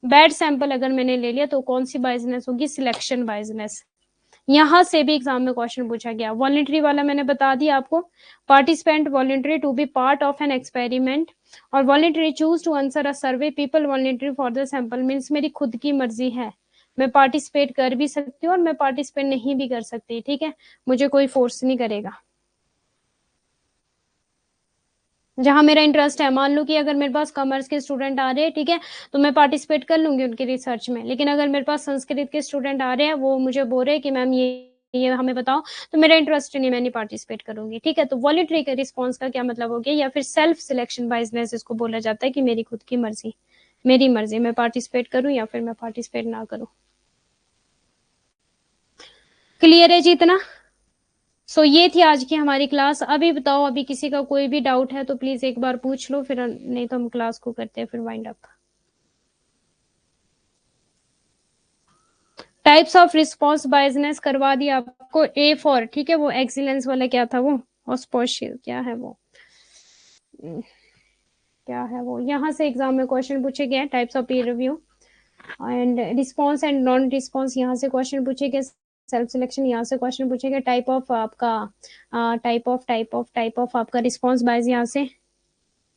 बैड सैंपल अगर मैंने ले लिया तो कौन सी बाइजनेस होगी, सिलेक्शन बाइजनेस। यहां से भी एग्जाम में क्वेश्चन पूछा गया। वॉलंटरी वाला मैंने बता दिया आपको, participant voluntary to be part of an experiment, और voluntary choose to answer a survey, people voluntary for the sample, means मेरी खुद की मर्जी है, मैं पार्टिसिपेट कर भी सकती हूँ और मैं पार्टिसिपेट नहीं भी कर सकती, ठीक है, मुझे कोई फोर्स नहीं करेगा। जहां मेरा इंटरेस्ट है, मान लो कि अगर मेरे पास कॉमर्स के स्टूडेंट आ रहे हैं, ठीक है, तो मैं पार्टिसिपेट कर लूंगी उनकी रिसर्च में, लेकिन अगर मेरे पास संस्कृत के स्टूडेंट आ रहे हैं, वो मुझे बोल रहे हैं कि मैम ये हमें बताओ, तो मेरा इंटरेस्ट नहीं, मैं नहीं पार्टिसिपेट करूंगी, ठीक है। तो वॉलंटरी के रिस्पॉन्स का क्या मतलब हो गया, या फिर सेल्फ सिलेक्शन बाइजनेस इसको बोला जाता है, कि मेरी खुद की मर्जी, मेरी मर्जी, मैं पार्टिसिपेट करूं या फिर मैं पार्टिसिपेट ना करूं। क्लियर है जी इतना? सो ये थी आज की हमारी क्लास। अभी बताओ, अभी किसी का कोई भी डाउट है तो प्लीज एक बार पूछ लो, फिर नहीं तो हम क्लास को करते हैं फिर wind up. Types of response biasness करवा दिया आपको, ए फॉर, ठीक है, वो एक्सीलेंस वाला क्या था, वो ऑस्पोशियल क्या है वो, क्या है वो, यहाँ से एग्जाम में क्वेश्चन पूछे गए हैं। Types of peer review and response and non response, यहाँ से क्वेश्चन पूछे गए। सेल्फ सिलेक्शन, यहाँ से क्वेश्चन पूछे गए। टाइप ऑफ आपका टाइप ऑफ आपका रिस्पॉन्स बायस, यहाँ से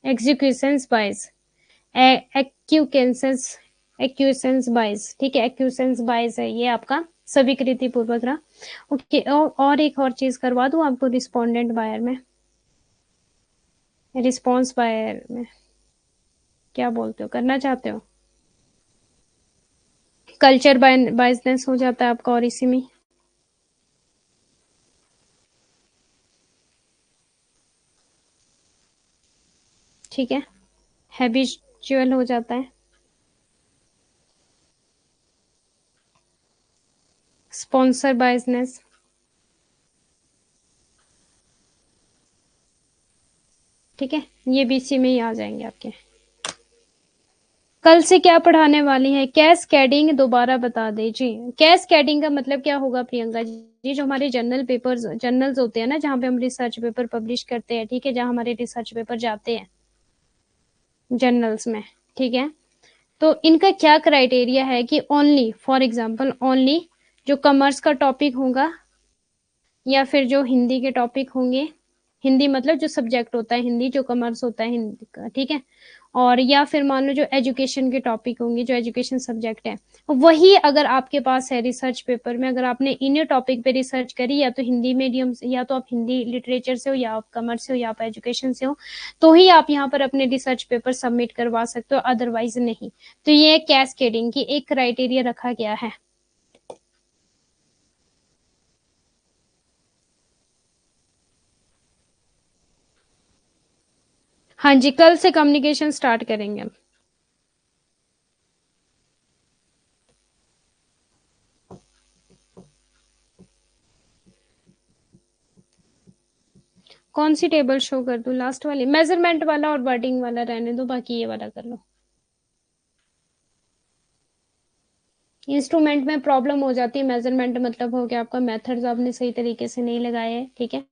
एग्जीक्यूशंस बायस, एक्यूकेंसेंस एक्यूसेंस बायस, ठीक है, एक्यूसेंस बायस है ये आपका स्वीकृति पूर्वक। ओके, और एक और चीज करवा दूं आपको रिस्पोंडेंट बायर में, रिस्पॉन्स बायर में, क्या बोलते हो, करना चाहते हो? कल्चर बायसनेस हो जाता है आपका और इसी में, ठीक है, हैबिचुअल हो जाता है। स्पॉन्सर बायसनेस, ठीक है, ये भी इसी में ही आ जाएंगे आपके। कल से क्या पढ़ाने वाली है? कैस्केडिंग दोबारा बता दीजिए। कैस्केडिंग का मतलब क्या होगा प्रियंका जी? जो हमारे जर्नल्स होते हैं ना, जहाँ पे हम रिसर्च पेपर पब्लिश करते हैं, ठीक है, जहाँ हमारे रिसर्च पेपर जाते हैं जर्नल्स में, ठीक है, तो इनका क्या क्राइटेरिया है कि ओनली, फॉर एग्जांपल ओनली जो कॉमर्स का टॉपिक होगा या फिर जो हिंदी के टॉपिक होंगे, हिंदी मतलब जो सब्जेक्ट होता है हिंदी, जो कॉमर्स होता है हिंदी का, ठीक है, और या फिर मान लो जो एजुकेशन के टॉपिक होंगे, जो एजुकेशन सब्जेक्ट है, वही अगर आपके पास है रिसर्च पेपर में, अगर आपने इन्हीं टॉपिक पे रिसर्च करी, या तो हिंदी मीडियम से, या तो आप हिंदी लिटरेचर से हो, या आप कॉमर्स से हो, या आप एजुकेशन से हो, तो ही आप यहाँ पर अपने रिसर्च पेपर सबमिट करवा सकते हो, अदरवाइज नहीं। तो ये कैस्केडिंग की एक क्राइटेरिया रखा गया है। हाँ जी, कल से कम्युनिकेशन स्टार्ट करेंगे हम। कौन सी टेबल शो कर दूं? लास्ट वाली, मेजरमेंट वाला और वर्डिंग वाला रहने दो, बाकी ये वाला कर लो। इंस्ट्रूमेंट में प्रॉब्लम हो जाती है, मेजरमेंट मतलब हो गया आपका मेथड्स आपने सही तरीके से नहीं लगाए हैं, ठीक है।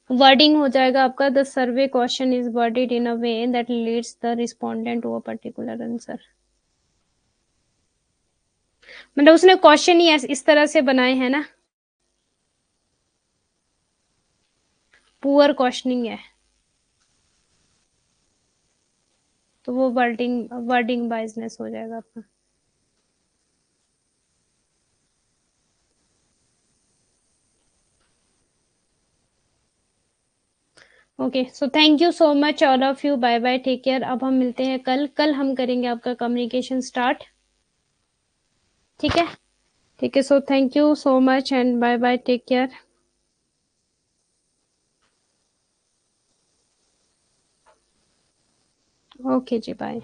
वर्डिंग हो जाएगा आपका, the survey question is worded in a way that leads the respondent to a particular answer. मतलब उसने क्वेश्चन ही इस तरह से बनाए हैं ना, पुअर क्वेश्चनिंग है, तो वो वर्डिंग वर्डिंग बाइजनेस हो जाएगा आपका। Okay, so thank you so much all of you, bye bye, take care. अब हम मिलते हैं कल, कल हम करेंगे आपका कम्युनिकेशन स्टार्ट, ठीक है, ठीक है, so thank you so much and bye bye, take care. Okay जी, बाय।